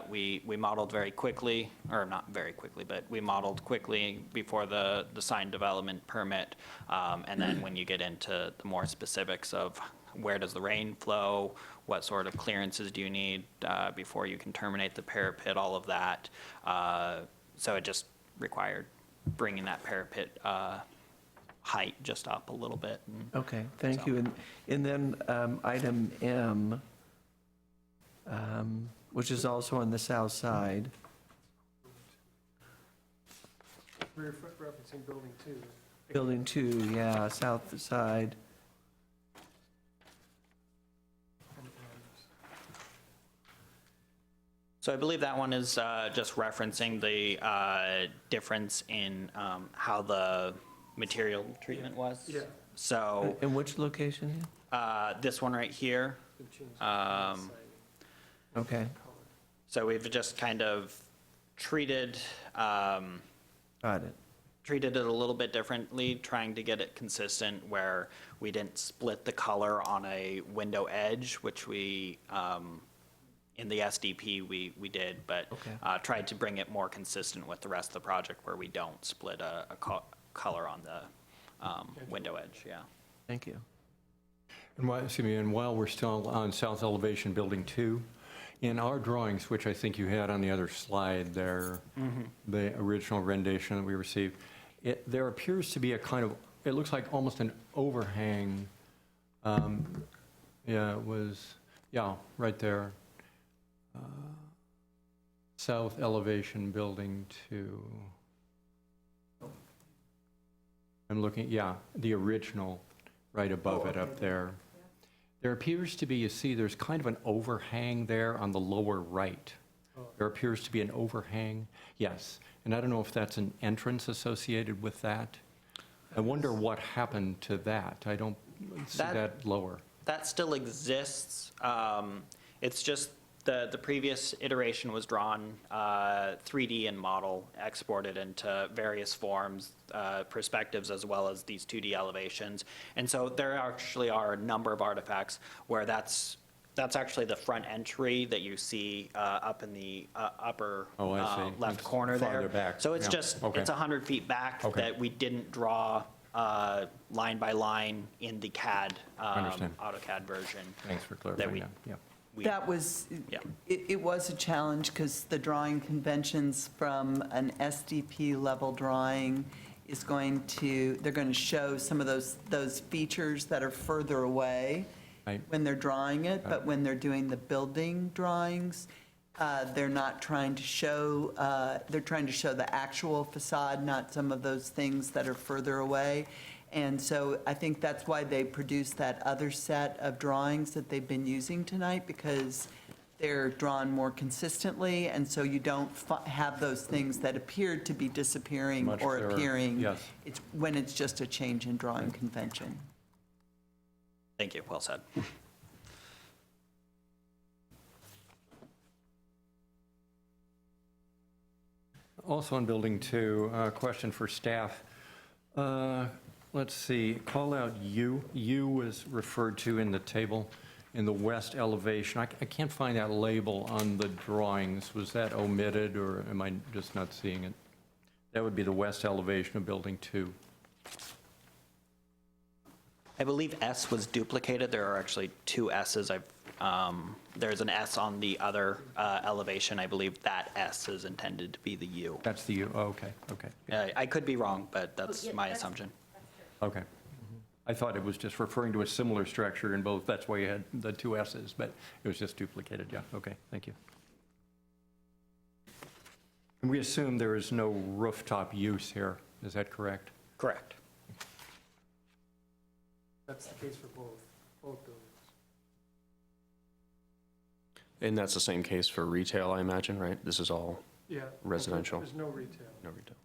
[SPEAKER 6] we modeled very quickly, or not very quickly, but we modeled quickly before the sign development permit. And then when you get into the more specifics of where does the rain flow, what sort of clearances do you need before you can terminate the parapet, all of that. So it just required bringing that parapet height just up a little bit.
[SPEAKER 10] Okay, thank
[SPEAKER 6] So-
[SPEAKER 10] you. And then item M, which is also on the south side.
[SPEAKER 5] We're referencing building 2.
[SPEAKER 10] Building 2, yeah, south side.
[SPEAKER 6] So I believe that one is just referencing the difference in how the material treatment was.
[SPEAKER 5] Yeah.
[SPEAKER 6] So
[SPEAKER 10] In which location?
[SPEAKER 6] this one right here,
[SPEAKER 10] Okay,
[SPEAKER 6] so we've just kind of treated
[SPEAKER 10] got it.
[SPEAKER 6] treated it a little bit differently, trying to get it consistent where we didn't split the color on a window edge, which we, in the SDP, we did, but
[SPEAKER 10] Okay.
[SPEAKER 6] tried to bring it more consistent with the rest of the project where we don't split a color on the window edge, yeah.
[SPEAKER 10] Thank you.
[SPEAKER 4] And while we're still on south elevation, building 2, in our drawings, which I think you had on the other slide there, the original rendition that we received, there appears to be a kind of, it looks like almost an overhang. Yeah, it was, yeah, right there. South elevation, building 2. I'm looking, yeah, the original, right above it up there. There appears to be, you see, there's kind of an overhang there on the lower right. There appears to be an overhang, yes. And I don't know if that's an entrance associated with that. I wonder what happened to that. I don't see that lower.
[SPEAKER 6] That still exists. It's just the previous iteration was drawn 3D in model, exported into various forms, perspectives, as well as these 2D elevations. And so there actually are a number of artifacts where that's actually the front entry that you see up in the upper
[SPEAKER 4] Oh, I see.
[SPEAKER 6] left corner there.
[SPEAKER 4] Farther back,
[SPEAKER 6] So it's
[SPEAKER 4] yeah.
[SPEAKER 6] just,
[SPEAKER 4] Okay.
[SPEAKER 6] it's 100 feet back
[SPEAKER 4] Okay.
[SPEAKER 6] that we didn't draw line by line in the CAD,
[SPEAKER 4] Understand.
[SPEAKER 6] AutoCAD version.
[SPEAKER 4] Thanks for
[SPEAKER 6] That
[SPEAKER 4] clarifying
[SPEAKER 6] we-
[SPEAKER 4] that, yeah.
[SPEAKER 2] That was,
[SPEAKER 6] Yeah.
[SPEAKER 2] it was a challenge because the drawing conventions from an SDP level drawing is going to, they're going to show some of those features that are further away
[SPEAKER 4] Right.
[SPEAKER 2] when they're drawing it, but when they're doing the building drawings, they're not trying to show, they're trying to show the actual facade, not some of those things that are further away. And so I think that's why they produced that other set of drawings that they've been using tonight, because they're drawn more consistently, and so you don't have those things that appeared to be disappearing
[SPEAKER 4] Much
[SPEAKER 2] or
[SPEAKER 4] clearer,
[SPEAKER 2] appearing.
[SPEAKER 4] yes.
[SPEAKER 2] It's when it's just a change in drawing convention.
[SPEAKER 6] Thank you, well said.
[SPEAKER 4] Also on building 2, question for staff. Let's see, call out U. U was referred to in the table in the west elevation. I can't find that label on the drawings. Was that omitted, or am I just not seeing it? That would be the west elevation of building 2.
[SPEAKER 6] I believe S was duplicated. There are actually two S's. There's an S on the other elevation. I believe that S is intended to be the U.
[SPEAKER 4] That's the U, oh, okay, okay,
[SPEAKER 6] I could be wrong, but that's
[SPEAKER 3] yeah,
[SPEAKER 6] my
[SPEAKER 3] that's-
[SPEAKER 6] assumption.
[SPEAKER 4] okay. I thought it was just referring to a similar structure in both, that's why you had the 2 S's, but it was just duplicated, yeah, okay, thank you. And we assume there is no rooftop use here, is that correct?
[SPEAKER 6] Correct.
[SPEAKER 5] That's the case for both buildings.
[SPEAKER 8] And that's the same case for retail, I imagine, right? This is all
[SPEAKER 5] Yeah.
[SPEAKER 8] residential?
[SPEAKER 5] There's no retail.
[SPEAKER 8] No retail.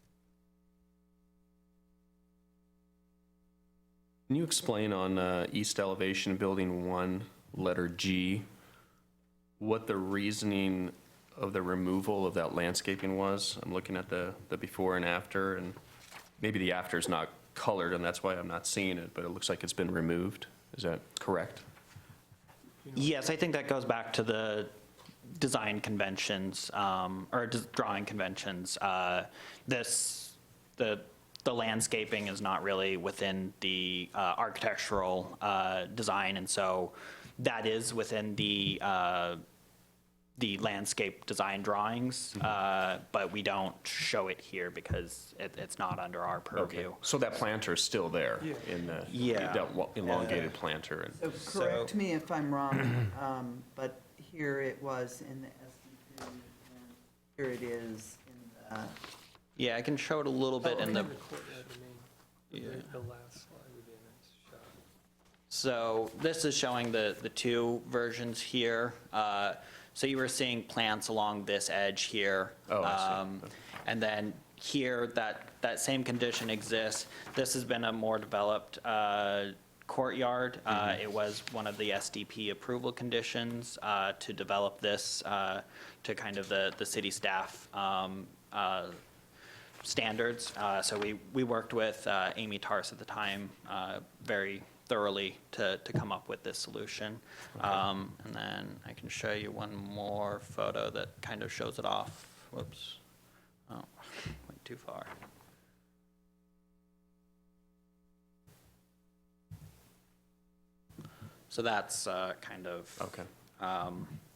[SPEAKER 8] Can you explain on east elevation, building 1, letter G, what the reasoning of the removal of that landscaping was? I'm looking at the before and after, and maybe the after is not colored, and that's why I'm not seeing it, but it looks like it's been removed. Is that correct?
[SPEAKER 6] Yes, I think that goes back to the design conventions, or drawing conventions. The landscaping is not really within the architectural design, and so that is within the landscape design drawings, but we don't show it here because it's not under our purview.
[SPEAKER 8] So that planter is still there in the,
[SPEAKER 6] Yeah.
[SPEAKER 8] that elongated planter? and-
[SPEAKER 2] So correct me if I'm wrong, but here it was in the SDP, and here it is in the,
[SPEAKER 6] Yeah, I can show it a little bit in the.
[SPEAKER 5] The last slide would be a nice shot.
[SPEAKER 6] So this is showing the two versions here. So you were seeing plants along this edge here.
[SPEAKER 8] Oh, I see.
[SPEAKER 6] And then here, that same condition exists. This has been a more developed courtyard. It was one of the SDP approval conditions to develop this to kind of the city staff standards. So we worked with Amy Tars at the time very thoroughly to come up with this solution. And then I can show you one more photo that kind of shows it off. Whoops. Oh, went too far. So that's kind of
[SPEAKER 8] Okay.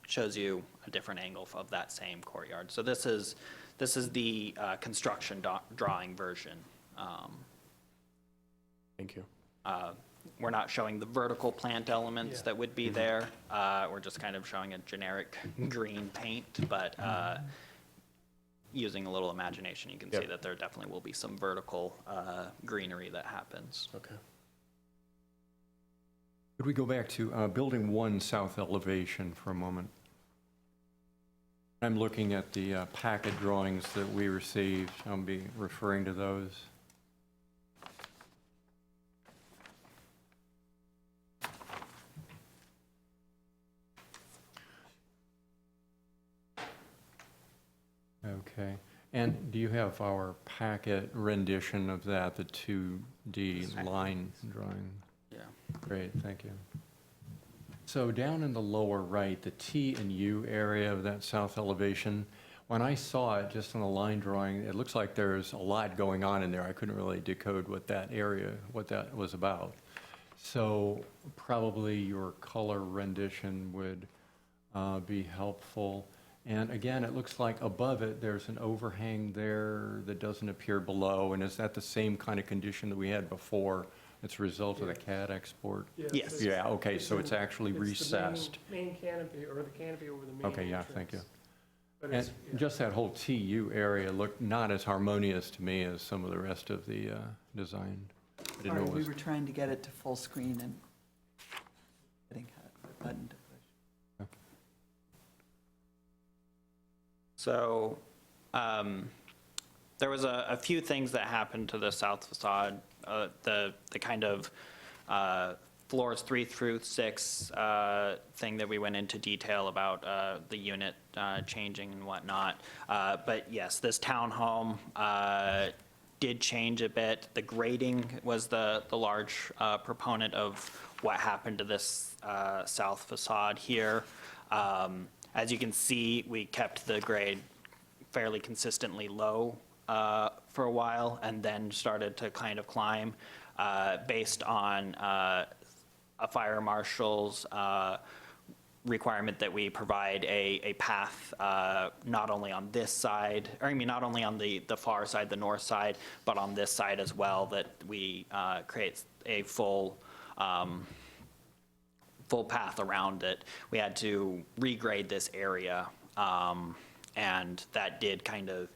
[SPEAKER 6] shows you a different angle of that same courtyard. So this is the construction drawing version.
[SPEAKER 8] Thank you.
[SPEAKER 6] We're not showing the vertical plant elements that would be there. We're just kind of showing a generic green paint, but using a little imagination, you can see that there definitely will be some vertical greenery that happens.
[SPEAKER 8] Okay.
[SPEAKER 4] Could we go back to building 1 south elevation for a moment? I'm looking at the packet drawings that we received. I'll be referring to those. Okay. And do you have our packet rendition of that, the 2D line drawing?
[SPEAKER 6] Yeah.
[SPEAKER 4] Great, thank you. So down in the lower right, the T and U area of that south elevation, when I saw it just on the line drawing, it looks like there's a lot going on in there. I couldn't really decode what that area, what that was about. So probably your color rendition would be helpful. And again, it looks like above it, there's an overhang there that doesn't appear below. And is that the same kind of condition that we had before? It's a result of the CAD export?
[SPEAKER 6] Yes.
[SPEAKER 4] Yeah, okay, so it's actually recessed.
[SPEAKER 5] Main canopy, or the canopy over the main
[SPEAKER 4] Okay, yeah, thank you.
[SPEAKER 5] But
[SPEAKER 4] And just that whole TU area looked not as harmonious to me as some of the rest of the design. I didn't know
[SPEAKER 2] sorry,
[SPEAKER 4] it
[SPEAKER 2] we
[SPEAKER 4] was,
[SPEAKER 2] were trying to get it to full screen and getting a button to push.
[SPEAKER 6] So there was a few things that happened to the south facade. The kind of floors 3 through 6 thing that we went into detail about the unit changing and whatnot. But yes, this townhome did change a bit. The grading was the large proponent of what happened to this south facade here. As you can see, we kept the grade fairly consistently low for a while, and then started to kind of climb based on a fire marshal's requirement that we provide a path not only on this side, or I mean not only on the far side, the north side, but on this side as well, that we create a full path around it. We had to regrade this area, and that did kind of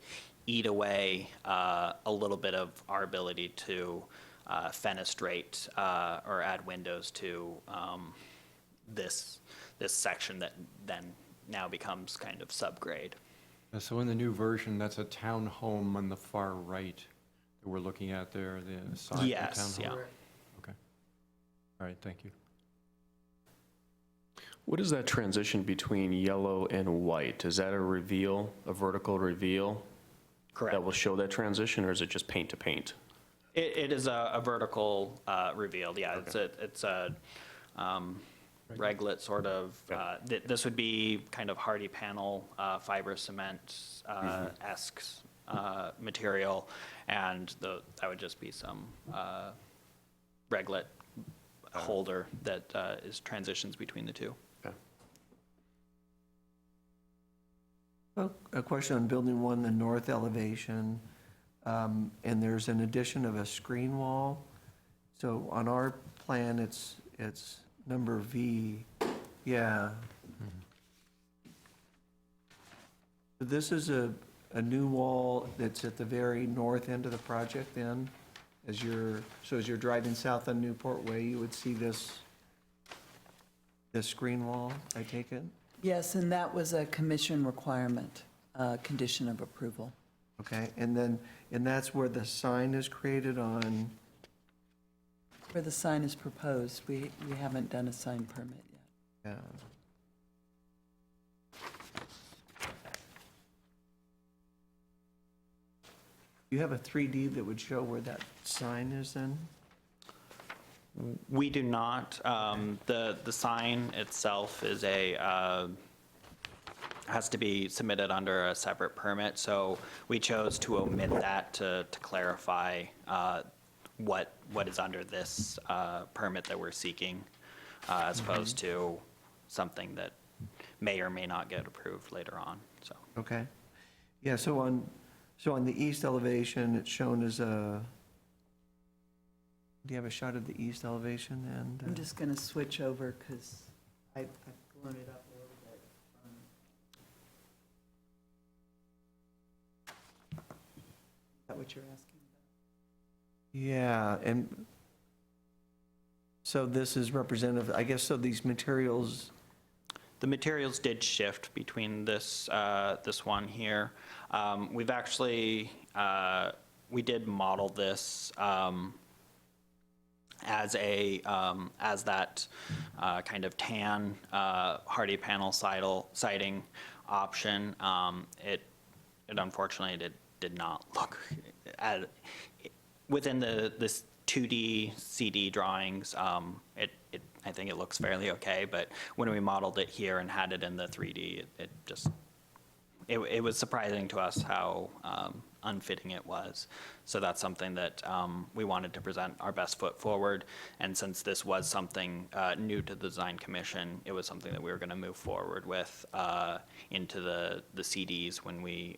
[SPEAKER 6] eat away a little bit of our ability to fenestrate or add windows to this section that then now becomes kind of subgrade.
[SPEAKER 4] So in the new version, that's a townhome on the far right that we're looking at there, the side of the
[SPEAKER 6] Yes,
[SPEAKER 4] townhome?
[SPEAKER 6] yeah.
[SPEAKER 4] Okay. All right, thank you.
[SPEAKER 8] What is that transition between yellow and white? Is that a reveal, a vertical reveal?
[SPEAKER 6] Correct.
[SPEAKER 8] That will show that transition, or is it just paint to paint?
[SPEAKER 6] It is a vertical reveal, yeah. It's a reglet sort of, this would be kind of hardy panel, fiber cement esque material, and that would just be some reglet holder that is transitions between the two.
[SPEAKER 10] Well, a question on building 1, the north elevation, and there's an addition of a screen wall. So on our plan, it's number V, yeah. This is a new wall that's at the very north end of the project then? As you're driving south on Newport Way, you would see this screen wall, I take it?
[SPEAKER 2] Yes, and that was a commission requirement, condition of approval.
[SPEAKER 10] Okay, and that's where the sign is created on,
[SPEAKER 2] Where the sign is proposed, we haven't done a sign permit yet.
[SPEAKER 10] yeah. You have a 3D that would show where that sign is then?
[SPEAKER 6] We do not. The sign itself is has to be submitted under a separate permit, so we chose to omit that to clarify what is under this permit that we're seeking, as opposed to something that may or may not get approved later on, so.
[SPEAKER 10] Okay. Yeah, so on the east elevation, it's shown as a, do you have a shot of the east elevation? And
[SPEAKER 2] I'm just going to switch over because I've blown it up a little bit. Is that what you're asking
[SPEAKER 10] yeah, and so this is representative, I guess, so these materials,
[SPEAKER 6] The materials did shift between this one here. We've actually, we did model this as that kind kind of tan hardy panel siding option. It unfortunately did not look within this 2D CD drawings. I think it looks fairly okay, but when we modeled it here and had it in the 3D, it was surprising to us how unfitting it was. So that's something that we wanted to present our best foot forward. And since this was something new to the Design Commission, it was something that we were going to move forward with into the CDs when we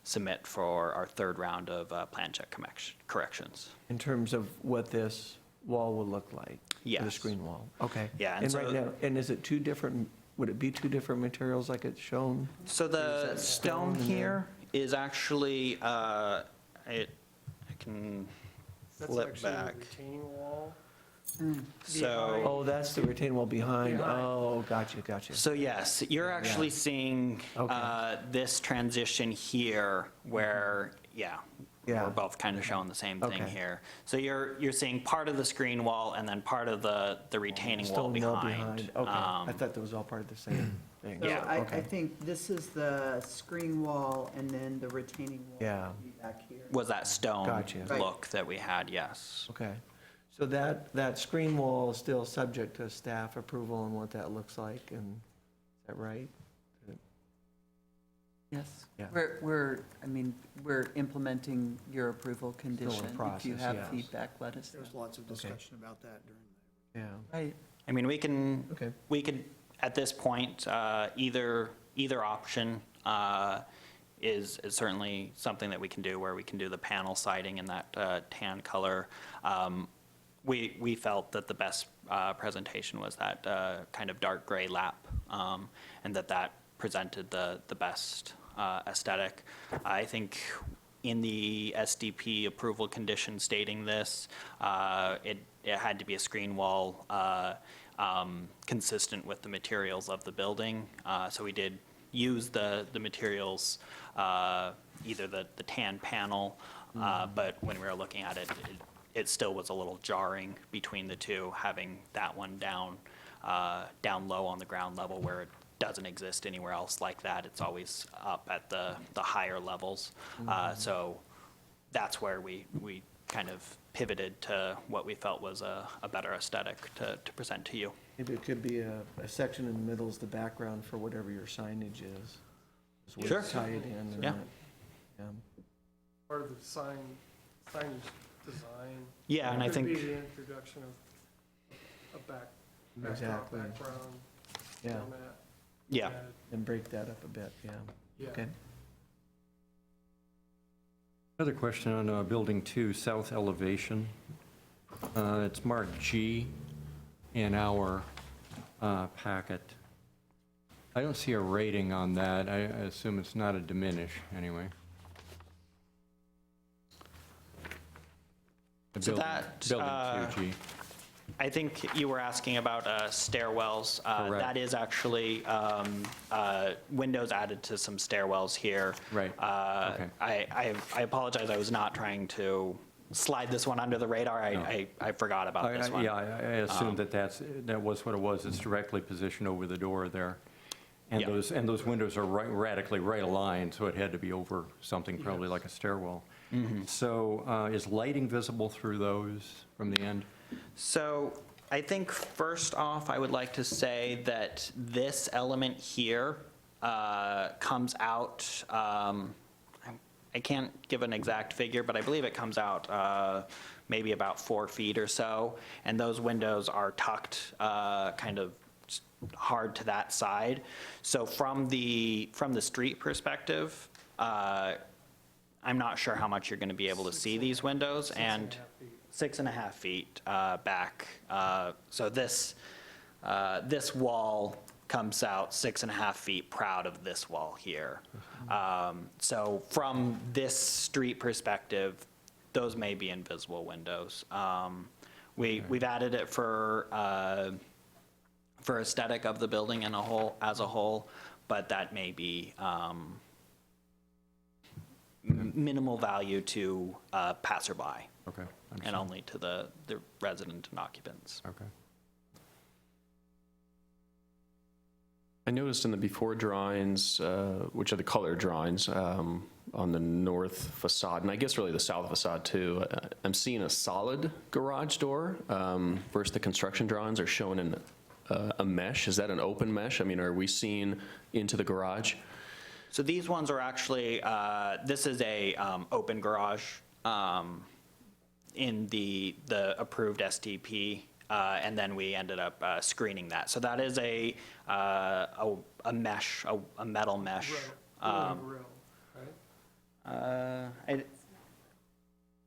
[SPEAKER 6] submit for our third round of plan check corrections.
[SPEAKER 10] in terms of what this wall will look like? The
[SPEAKER 6] Yes.
[SPEAKER 10] screen wall, okay.
[SPEAKER 6] Yeah, and
[SPEAKER 10] And right
[SPEAKER 6] so-
[SPEAKER 10] now, and is it two different, would it be two different materials like it's shown?
[SPEAKER 6] So the
[SPEAKER 10] that
[SPEAKER 6] stone
[SPEAKER 10] stone in
[SPEAKER 6] here is actually, I can flip back.
[SPEAKER 5] retaining wall.
[SPEAKER 6] So,
[SPEAKER 10] Oh, that's the retaining wall behind, oh, gotcha.
[SPEAKER 6] so yes, you're actually seeing
[SPEAKER 10] Okay.
[SPEAKER 6] this transition here where,
[SPEAKER 10] Yeah.
[SPEAKER 6] we're both kind of showing the same thing
[SPEAKER 10] Okay.
[SPEAKER 6] here. So you're seeing part of the screen wall and then part of the retaining wall
[SPEAKER 10] Stone wall
[SPEAKER 6] behind.
[SPEAKER 10] Okay, I thought that was all part of the same thing.
[SPEAKER 2] So
[SPEAKER 6] Yeah.
[SPEAKER 2] I
[SPEAKER 10] Okay.
[SPEAKER 2] think this is the screen wall and then the retaining wall
[SPEAKER 10] Yeah.
[SPEAKER 2] would be back here.
[SPEAKER 6] Was that stone
[SPEAKER 10] Gotcha.
[SPEAKER 2] Right.
[SPEAKER 6] look that we had, yes.
[SPEAKER 10] Okay, so that screen wall is still subject to staff approval on what that looks like, and is that right?
[SPEAKER 2] Yes.
[SPEAKER 10] Yeah.
[SPEAKER 2] We're implementing your approval condition. If you
[SPEAKER 10] process,
[SPEAKER 2] have
[SPEAKER 10] yes.
[SPEAKER 2] feedback, let us know.
[SPEAKER 12] There was lots of discussion about that during the.
[SPEAKER 10] Yeah,
[SPEAKER 2] Right.
[SPEAKER 6] I mean, we
[SPEAKER 10] Okay.
[SPEAKER 6] could, at this point, either option is certainly something that we can do, where we can do the panel siding in that tan color. We felt that the best presentation was that kind of dark gray lap, and that presented the best aesthetic. I think in the SDP approval condition stating this, it had to be a screen wall consistent with the materials of the building. So we did use the materials, either the tan panel, but when we were looking at it, it still was a little jarring between the two, having that one down low on the ground level where it doesn't exist anywhere else like that. It's always up at the higher levels. So that's where we kind of pivoted to what we felt was a better aesthetic to present to you.
[SPEAKER 10] Maybe it could be a section in the middle is the background for whatever your signage is. Just where
[SPEAKER 6] Sure.
[SPEAKER 10] to tie it in. And
[SPEAKER 6] Yeah.
[SPEAKER 10] that. Yeah.
[SPEAKER 5] Part of the signage design.
[SPEAKER 6] Yeah, and I think.
[SPEAKER 5] Could be the introduction of a
[SPEAKER 10] Exactly.
[SPEAKER 5] background
[SPEAKER 10] Yeah,
[SPEAKER 5] format.
[SPEAKER 6] Yeah.
[SPEAKER 10] and break that up a bit, yeah.
[SPEAKER 5] Yeah.
[SPEAKER 10] Okay.
[SPEAKER 4] Another question on Building 2, south elevation. It's marked G in our packet. I don't see a rating on that. I assume it's not a diminish, anyway. The
[SPEAKER 6] So
[SPEAKER 4] building-
[SPEAKER 6] that,
[SPEAKER 4] Building 2G.
[SPEAKER 6] I think you were asking about stairwells.
[SPEAKER 4] Correct.
[SPEAKER 6] That is actually windows added to some stairwells here.
[SPEAKER 4] Right. Okay.
[SPEAKER 6] I apologize, I was not trying to slide this one under the radar. I forgot about this one.
[SPEAKER 4] Yeah, I assumed that was what it was. It's directly positioned over the door there. And
[SPEAKER 6] Yeah.
[SPEAKER 4] those windows are radically right aligned, so it had to be over something probably like a stairwell. So is lighting visible through those from the end?
[SPEAKER 6] So I think first off, I would like to say that this element here comes out, I can't give an exact figure, but I believe it comes out maybe about 4 feet or so. And those windows are tucked kind of hard to that side. So from the street perspective, I'm not sure how much you're going to be able to see these windows. And 6.5 feet back. So this wall comes out 6.5 feet proud of this wall here. So from this street perspective, those may be invisible windows. We've added it for aesthetic of the building as a whole, but that may be minimal value to passerby.
[SPEAKER 4] Okay.
[SPEAKER 6] And
[SPEAKER 4] understand.
[SPEAKER 6] only to the resident and occupants.
[SPEAKER 4] Okay.
[SPEAKER 8] I noticed in the before drawings, which are the color drawings, on the north facade, and I guess really the south facade too, I'm seeing a solid garage door, versus the construction drawings are showing a mesh. Is that an open mesh? I mean, are we seeing into the garage?
[SPEAKER 6] So these ones are actually, this is a open garage in the approved STP, and then we ended up screening that. So that is a mesh, a metal mesh.
[SPEAKER 5] Grill, right?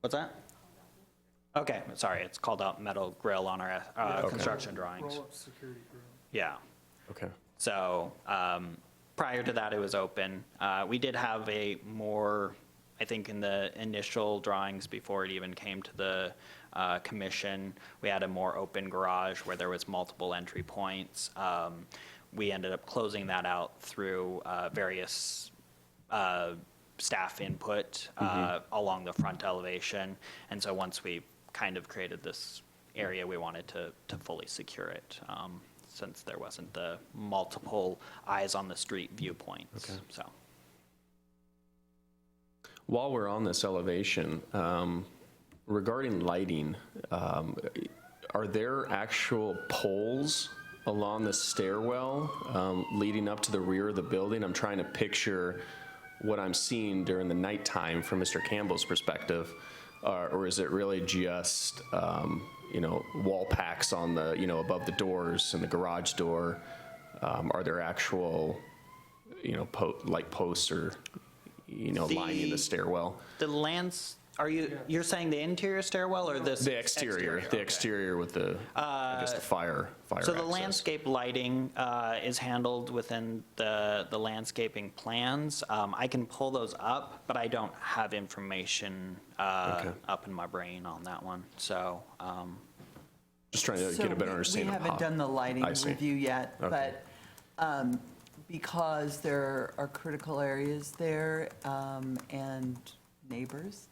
[SPEAKER 6] What's that? Okay, sorry, it's called out metal grill on our construction drawings.
[SPEAKER 5] Roll-up security grill.
[SPEAKER 6] Yeah.
[SPEAKER 8] Okay.
[SPEAKER 6] So prior to that, it was open. We did have a more, I think in the initial drawings before it even came to the commission, we had a more open garage where there was multiple entry points. We ended up closing that out through various staff input along the front elevation. And so once we kind of created this area, we wanted to fully secure it, since there wasn't the multiple eyes on the street viewpoints.
[SPEAKER 8] Okay.
[SPEAKER 6] So.
[SPEAKER 8] While we're on this elevation, regarding lighting, are there actual poles along the stairwell leading up to the rear of the building? I'm trying to picture what I'm seeing during the nighttime from Mr. Campbell's perspective, or is it really just, wall packs on the, above the doors and the garage door? Are there actual, light posts or, lining the stairwell?
[SPEAKER 6] The you're saying the interior stairwell or this?
[SPEAKER 8] The exterior, the exterior with the, I guess the fire
[SPEAKER 6] So the
[SPEAKER 8] access.
[SPEAKER 6] landscape lighting is handled within the landscaping plans. I can pull those up, but I don't have information
[SPEAKER 8] Okay.
[SPEAKER 6] up in my brain on that one. So
[SPEAKER 8] Just trying to get a better understanding of
[SPEAKER 2] We haven't done the lighting
[SPEAKER 8] I see.
[SPEAKER 2] review yet,
[SPEAKER 8] Okay.
[SPEAKER 2] but because there are critical areas there and neighbors,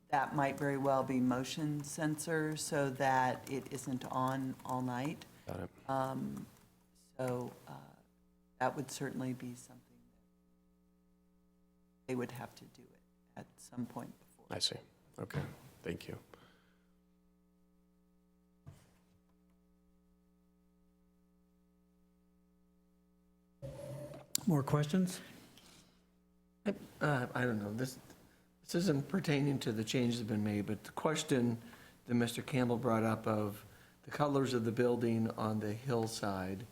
[SPEAKER 2] that might very well be motion sensor so that it isn't on all night.
[SPEAKER 8] Got it.
[SPEAKER 2] So that would certainly be something that they would have to do it at some point before.
[SPEAKER 8] I see. Okay, thank you.
[SPEAKER 1] More questions?
[SPEAKER 10] I don't know, this isn't pertaining to the changes that have been made, but the question that Mr. Campbell brought up of the colors of the building on the hillside,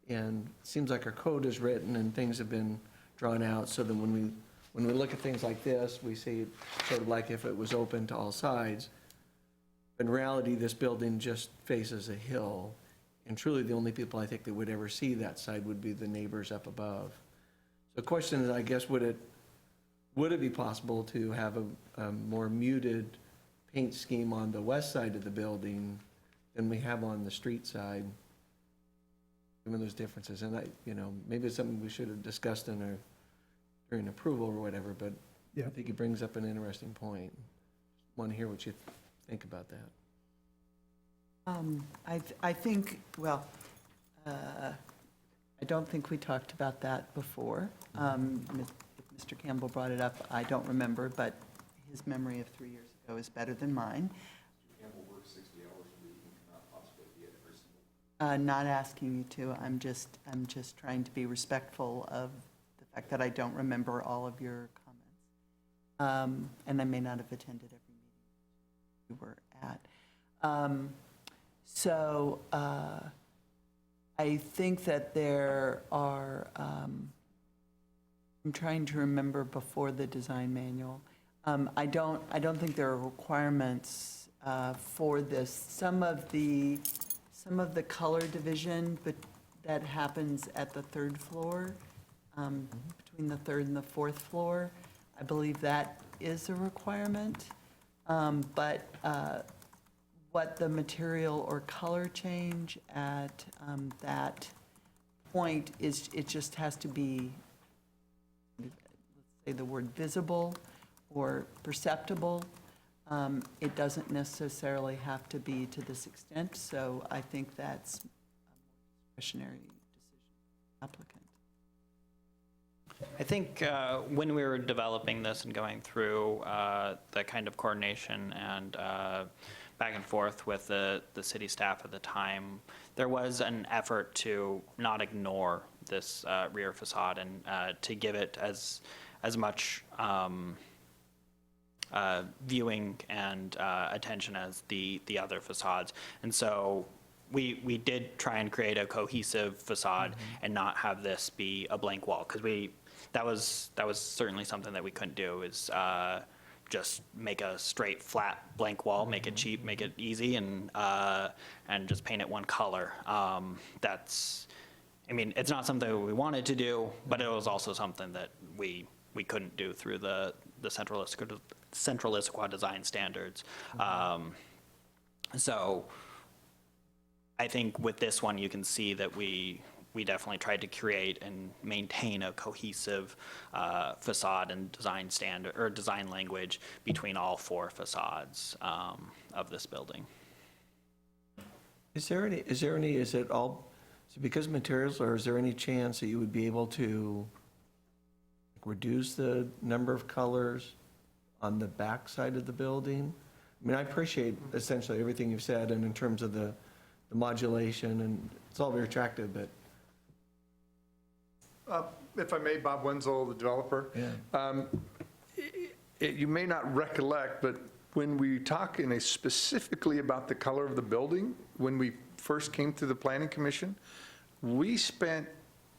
[SPEAKER 10] and it seems like our code is written and things have been drawn out, so that when we look at things like this, we see it sort of like if it was open to all sides. In reality, this building just faces a hill, and truly the only people I think that would ever see that side would be the neighbors up above. So the question is, I guess, would it be possible to have a more muted paint scheme on the west side of the building than we have on the street side, given those differences? And maybe it's something we should have discussed during approval or whatever, but
[SPEAKER 1] Yeah.
[SPEAKER 10] I think he brings up an interesting point. Want to hear what you think about that.
[SPEAKER 2] I think, well, I don't think we talked about that before. If Mr. Campbell brought it up, I don't remember, but his memory of 3 years ago is better than mine.
[SPEAKER 7] Mr. Campbell works 60 hours a week and cannot possibly be at every single.
[SPEAKER 2] Not asking you to, I'm just trying to be respectful of the fact that I don't remember all of your comments. And I may not have attended every meeting you were at. So I think that there are, I'm trying to remember before the design manual. I don't think there are requirements for this. Some of the color division, but that happens at the third floor, between the third and the fourth floor. I believe that is a requirement. But what the material or color change at that point is, it just has to be, let's say the word visible or perceptible. It doesn't necessarily have to be to this extent, so I think that's a discretionary decision applicant.
[SPEAKER 6] I think when we were developing this and going through the kind of coordination and back and forth with the city staff at the time, there was an effort to not ignore this rear facade and to give it as much viewing and attention as the other facades. And so we did try and create a cohesive facade and not have this be a blank wall, because that was certainly something that we couldn't do, is just make a straight flat blank wall, make it cheap, make it easy, and just paint it one color. It's not something that we wanted to do, but it was also something that we couldn't do through the Central Issaquah design standards. So I think with this one, you can see that we definitely tried to create and maintain a cohesive facade and design standard or design language between all four facades of this building.
[SPEAKER 10] Is it all, so because materials, or is there any chance that you would be able to reduce the number of colors on the back side of the building? I mean, I appreciate essentially everything you've said, and in terms of the modulation, and it's all very attractive, but.
[SPEAKER 9] If I may, Bob Wenzel, the developer.
[SPEAKER 10] Yeah.
[SPEAKER 9] You may not recollect, but when we talk specifically about the color of the building, when we first came to the Planning Commission, we spent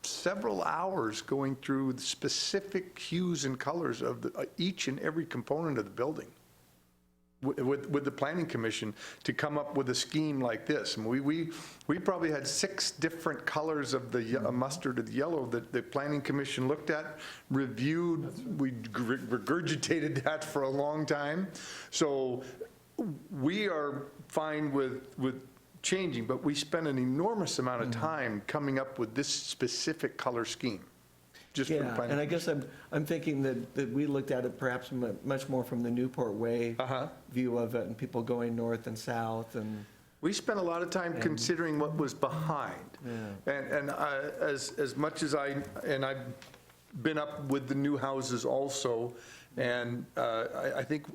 [SPEAKER 9] several hours going through the specific hues and colors of each and every component of the building with the Planning Commission to come up with a scheme like this. And we probably had 6 different colors of the mustard and the yellow that the Planning Commission looked at, reviewed. We regurgitated that for a long time. So we are fine with changing, but we spent an enormous amount of time coming up with this specific color scheme. Just for the
[SPEAKER 10] Yeah,
[SPEAKER 9] planning.
[SPEAKER 10] and I guess I'm thinking that we looked at it perhaps much more from the Newport Way view of it, and people going north and south, and,
[SPEAKER 9] We spent a lot of time considering what was behind.
[SPEAKER 10] yeah.
[SPEAKER 9] And as much as I've been up with the new houses also, and I think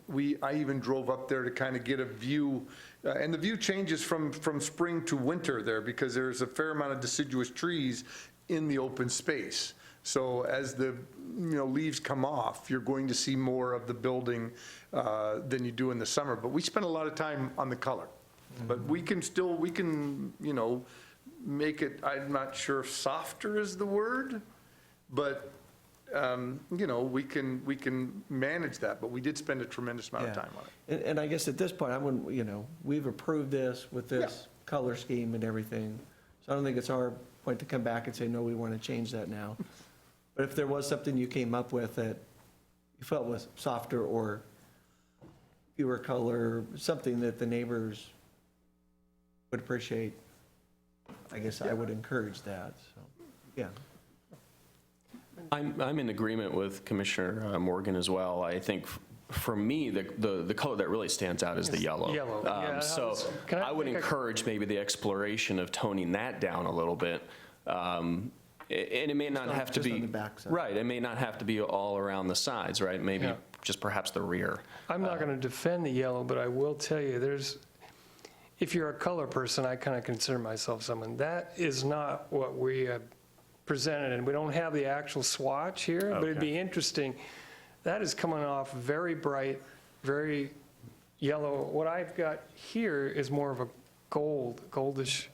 [SPEAKER 9] I even drove up there to kind of get a view, and the view changes from spring to winter there, because there's a fair amount of deciduous trees in the open space. So as the, leaves come off, you're going to see more of the building than you do in the summer. But we spent a lot of time on the color. But we can, make it, I'm not sure if softer is the word, but, we can manage that. But we did spend a tremendous amount of
[SPEAKER 10] Yeah.
[SPEAKER 9] time on it.
[SPEAKER 10] And I guess at this point, I wouldn't, we've approved this with this color scheme and everything. So I don't think it's our point to come back and say, no, we want to change that now. But if there was something you came up with that you felt was softer or fewer color, something that the neighbors would appreciate, I guess I would encourage that, so, yeah.
[SPEAKER 8] I'm in agreement with Commissioner Morgan as well. I think for me, the color that really stands out is the yellow.
[SPEAKER 5] Yellow, yeah,
[SPEAKER 8] So
[SPEAKER 5] can I
[SPEAKER 8] I would
[SPEAKER 5] make a-
[SPEAKER 8] encourage maybe the exploration of toning that down a little bit. And it may not have to
[SPEAKER 10] Just
[SPEAKER 8] be.
[SPEAKER 10] on the backside.
[SPEAKER 8] Right, it may not have to be all around the sides, right? Maybe
[SPEAKER 5] Yeah.
[SPEAKER 8] just perhaps the rear.
[SPEAKER 5] I'm not going to defend the yellow, but I will tell you, if you're a color person, I kind of consider myself someone, that is not what we have presented, and we don't have the actual swatch here, but it'd be interesting. That is coming off very bright, very yellow. What I've got here is more of a goldish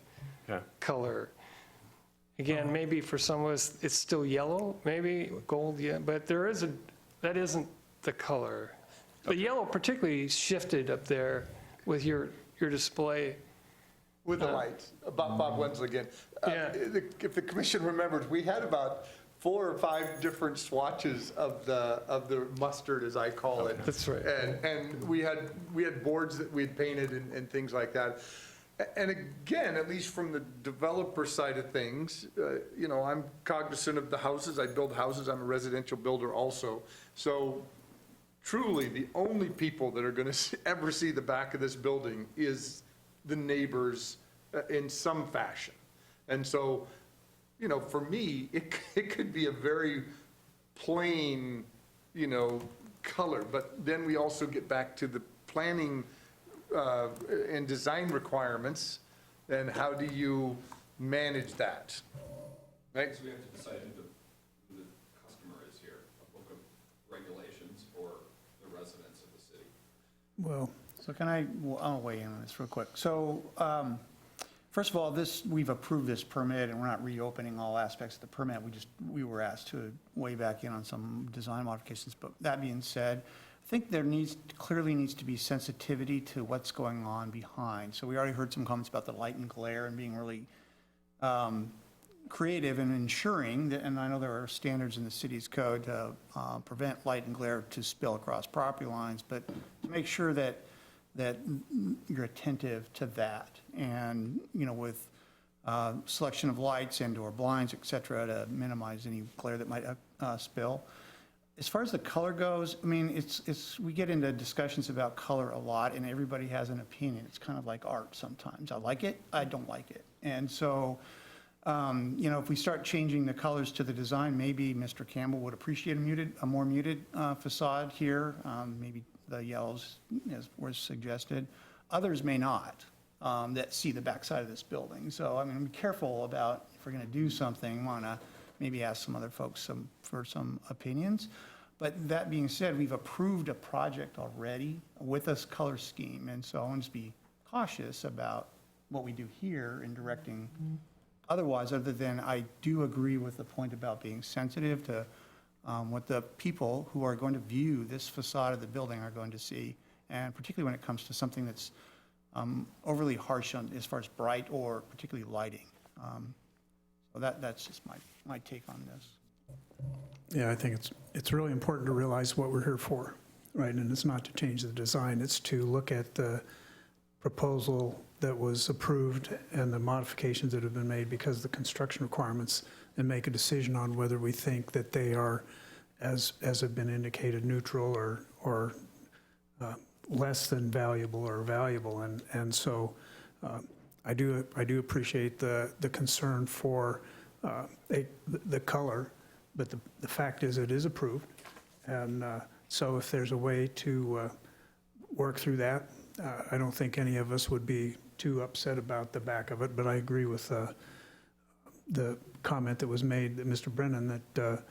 [SPEAKER 5] color. Again, maybe for some of us, it's still yellow, maybe gold, yeah, but that isn't the color. The yellow particularly shifted up there with your display.
[SPEAKER 9] With the lights, Bob Wenzel again.
[SPEAKER 5] Yeah.
[SPEAKER 9] If the commission remembers, we had about 4 or 5 different swatches of the mustard, as I call it.
[SPEAKER 5] That's right.
[SPEAKER 9] And we had boards that we'd painted and things like that. And again, at least from the developer side of things, I'm cognizant of the houses. I build houses. I'm a residential builder also. So truly, the only people that are going to ever see the back of this building is the neighbors in some fashion. And so, for me, it could be a very plain, color. But then we also get back to the planning and design requirements, and how do you manage that? Right?
[SPEAKER 7] So we have to decide who the customer is here, a book of regulations or the residents of the city.
[SPEAKER 1] Well,
[SPEAKER 12] So I'll weigh in on this real quick. So, first of all, we've approved this permit, and we're not reopening all aspects of the permit. We were asked to weigh back in on some design modifications. But that being said, I think there clearly needs to be sensitivity to what's going on behind. So we already heard some comments about the light and glare and being really creative in ensuring that, and I know there are standards in the city's code to prevent light and glare to spill across property lines, but to make sure that you're attentive to that. And, with selection of lights and/or blinds, et cetera, to minimize any glare that might spill. As far as the color goes, I mean, we get into discussions about color a lot, and everybody has an opinion. It's kind of like art sometimes. I like it, I don't like it. And so, if we start changing the colors to the design, maybe Mr. Campbell would appreciate a more muted facade here, maybe the yellows, as was suggested. Others may not, that see the backside of this building. So, be careful about, if we're going to do something, want to maybe ask some other folks for some opinions. But that being said, we've approved a project already with this color scheme, and so I want to be cautious about what we do here in directing otherwise, other than I do agree with the point about being sensitive to what the people who are going to view this facade of the building are going to see, and particularly when it comes to something that's overly harsh as far as bright or particularly lighting. So that's just my take on this.
[SPEAKER 1] yeah, I think it's really important to realize what we're here for. right, and it's not to change the design, it's to look at the proposal that was approved and the modifications that have been made because of the construction requirements, and make a decision on whether we think that they are, as have been indicated, neutral or less than valuable or valuable. And so I do appreciate the concern for the color, but the fact is it is approved. And so if there's a way to work through that, I don't think any of us would be too upset about the back of it, but I agree with the comment that was made, that Mr. Brennan, that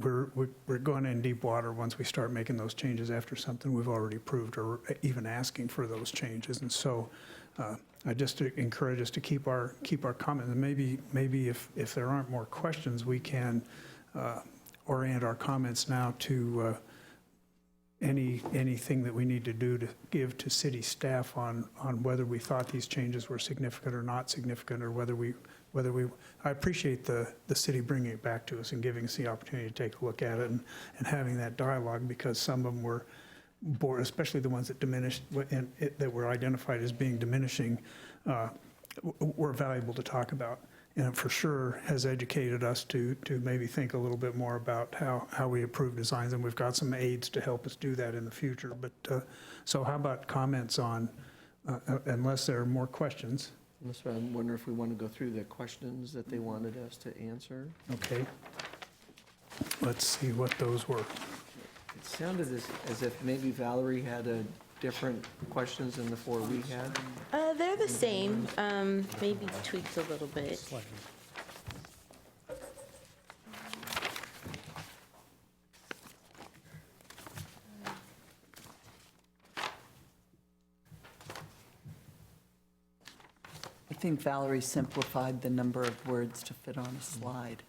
[SPEAKER 1] we're going in deep water once we start making those changes after something we've already approved, or even asking for those changes. And so I just encourage us to keep our comment, and maybe if there aren't more questions, we can orient our comments now to anything that we need to do to give to city staff on whether we thought these changes were significant or not significant, or whether we, I appreciate the city bringing it back to us and giving us the opportunity to take a look at it and having that dialogue, because some of them were, especially the ones that diminished, that were identified as being diminishing, were valuable to talk about. And it for sure has educated us to maybe think a little bit more about how we approve designs, and we've got some aids to help us do that in the future. But so how about comments on, unless there are more questions?
[SPEAKER 10] I wonder if we want to go through the questions that they wanted us to answer.
[SPEAKER 1] Okay. Let's see what those were.
[SPEAKER 10] It sounded as if maybe Valerie had different questions than the four we had.
[SPEAKER 3] They're the same, maybe tweaked a little bit.
[SPEAKER 2] I think Valerie simplified the number of words to fit on a slide.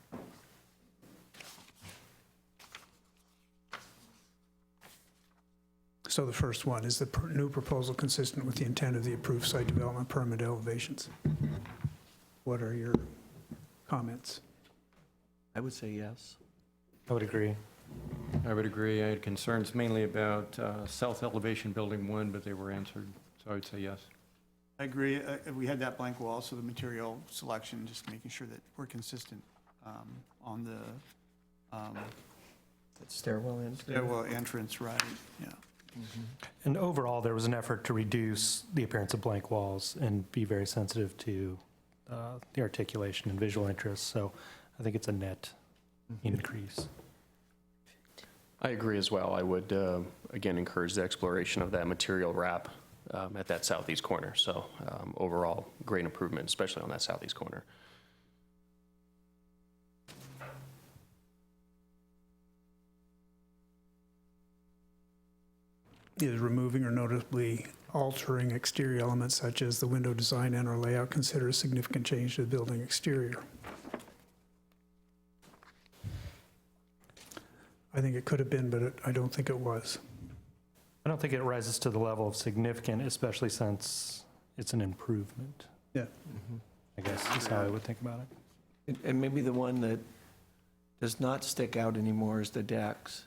[SPEAKER 1] So the first one, is the new proposal consistent with the intent of the approved site development permit elevations? What are your comments?
[SPEAKER 10] I would say yes.
[SPEAKER 11] I would agree.
[SPEAKER 4] I would agree. I had concerns mainly about south elevation building 1, but they were answered, so I would say yes.
[SPEAKER 12] I agree. We had that blank wall, so the material selection, just making sure that we're consistent on the
[SPEAKER 10] Stairwell entrance.
[SPEAKER 12] stairwell entrance, right, yeah.
[SPEAKER 11] And overall, there was an effort to reduce the appearance of blank walls and be very sensitive to the articulation and visual interests. So I think it's a net increase.
[SPEAKER 8] I agree as well. I would, again, encourage the exploration of that material wrap at that southeast corner. So overall, great improvement, especially on that southeast corner.
[SPEAKER 1] Is removing or notably altering exterior elements such as the window design and/or layout considered a significant change to the building exterior? I think it could have been, but I don't think it was.
[SPEAKER 11] I don't think it rises to the level of significant, especially since it's an improvement,
[SPEAKER 1] Yeah.
[SPEAKER 11] I guess is how I would think about it.
[SPEAKER 10] And maybe the one that does not stick out anymore is the decks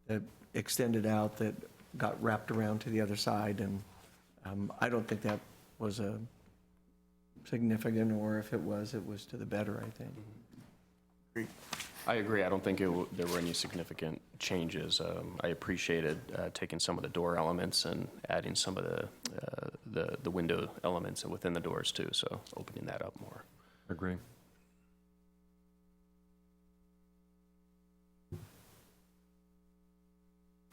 [SPEAKER 10] that extended out, that got wrapped around to the other side. And I don't think that was a significant, or if it was to the better, I think.
[SPEAKER 8] I agree. I don't think there were any significant changes. I appreciated taking some of the door elements and adding some of the window elements within the doors too, so opening that up more.
[SPEAKER 4] Agree.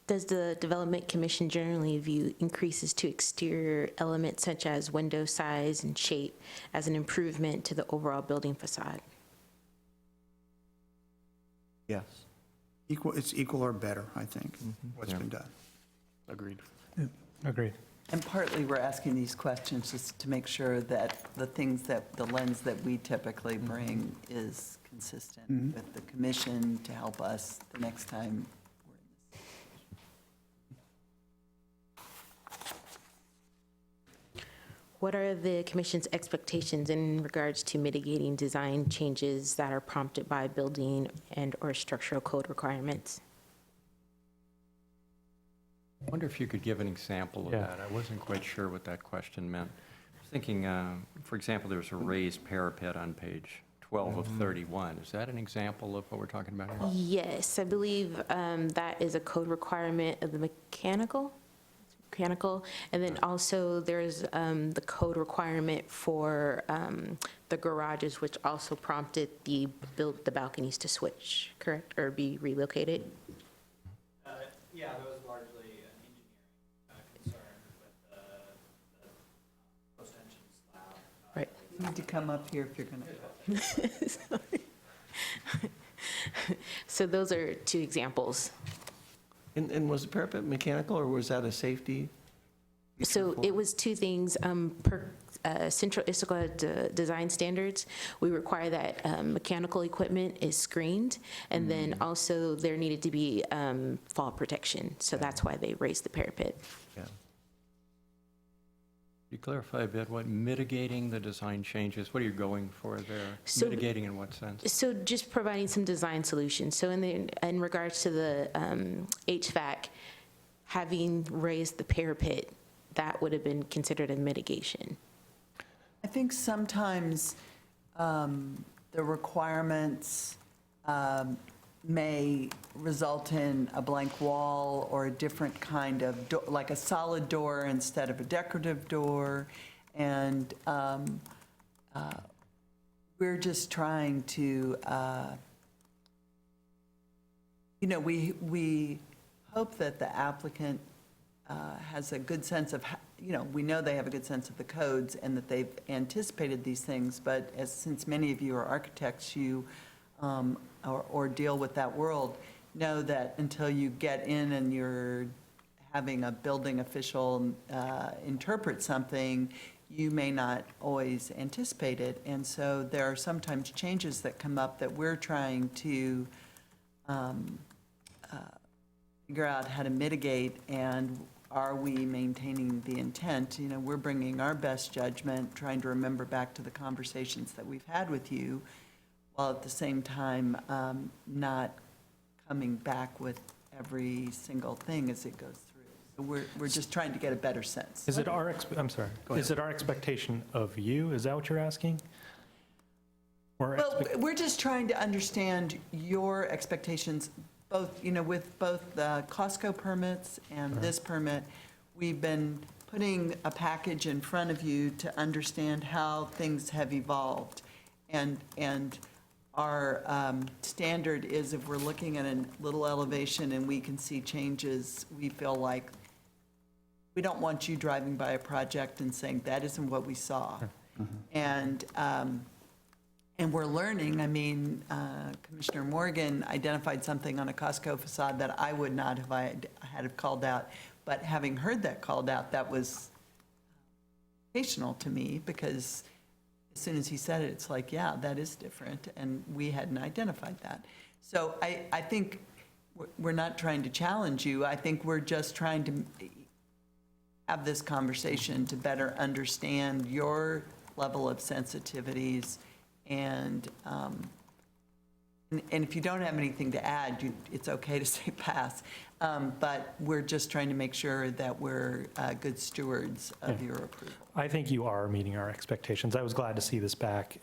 [SPEAKER 3] Does the Development Commission generally view increases to exterior elements such as window size and shape as an improvement to the overall building facade?
[SPEAKER 10] Yes.
[SPEAKER 12] It's equal or better, I think, what's been done.
[SPEAKER 8] Agreed.
[SPEAKER 11] Agreed.
[SPEAKER 2] And partly, we're asking these questions just to make sure that the lens that we typically bring is consistent with the commission to help us the next time we're in this.
[SPEAKER 3] What are the commission's expectations in regards to mitigating design changes that are prompted by building and/or structural code requirements?
[SPEAKER 4] wonder if you could give an example of
[SPEAKER 11] Yeah.
[SPEAKER 4] that. I wasn't quite sure what that question meant. I was thinking, for example, there's a raised parapet on page 12 of 31. Is that an example of what we're talking about here?
[SPEAKER 3] Yes, I believe that is a code requirement of the mechanical, and then also there's the code requirement for the garages, which also prompted the balconies to switch, correct, or be relocated?
[SPEAKER 6] Yeah, that was largely an engineering concern with the post-tension slab.
[SPEAKER 3] Right.
[SPEAKER 2] You need to come up here if you're going to.
[SPEAKER 3] So those are two examples.
[SPEAKER 10] And was the parapet mechanical, or was that a safety?
[SPEAKER 3] So it was two things. Per Central Issaquah design standards, we require that mechanical equipment is screened, and then also there needed to be fall protection. So that's why they raised the parapet.
[SPEAKER 10] Yeah.
[SPEAKER 4] Could you clarify a bit what mitigating the design changes, what are you going for there?
[SPEAKER 3] So-
[SPEAKER 4] Mitigating in what sense?
[SPEAKER 3] So just providing some design solutions. So in regards to the HVAC, having raised the parapet, that would have been considered a mitigation.
[SPEAKER 2] I think sometimes the requirements may result in a blank wall or a different kind of, like a solid door instead of a decorative door. And we're just trying to, we hope that the applicant has a good sense of, we know they have a good sense of the codes and that they've anticipated these things, but since many of you are architects, you, or deal with that world, know that until you get in and you're having a building official interpret something, you may not always anticipate it. And so there are sometimes changes that come up that we're trying to figure out how to mitigate, and are we maintaining the intent? We're bringing our best judgment, trying to remember back to the conversations that we've had with you, while at the same time not coming back with every single thing as it goes through. So we're just trying to get a better sense.
[SPEAKER 11] Is it our, I'm sorry, is it our expectation of you? Is that what you're asking? Or
[SPEAKER 2] Well, we're just trying to understand your expectations, both, with both the Costco permits and this permit. We've been putting a package in front of you to understand how things have evolved. And our standard is, if we're looking at a little elevation and we can see changes, we feel like we don't want you driving by a project and saying, that isn't what we saw. And we're learning. I mean, Commissioner Morgan identified something on a Costco facade that I would not have had called out. But having heard that called out, that was educational to me, because as soon as he said it, it's like, yeah, that is different, and we hadn't identified that. So I think we're not trying to challenge you. I think we're just trying to have this conversation to better understand your level of sensitivities. And if you don't have anything to add, it's okay to say pass. But we're just trying to make sure that we're good stewards of your approval.
[SPEAKER 11] I think you are meeting our expectations. I was glad to see this back.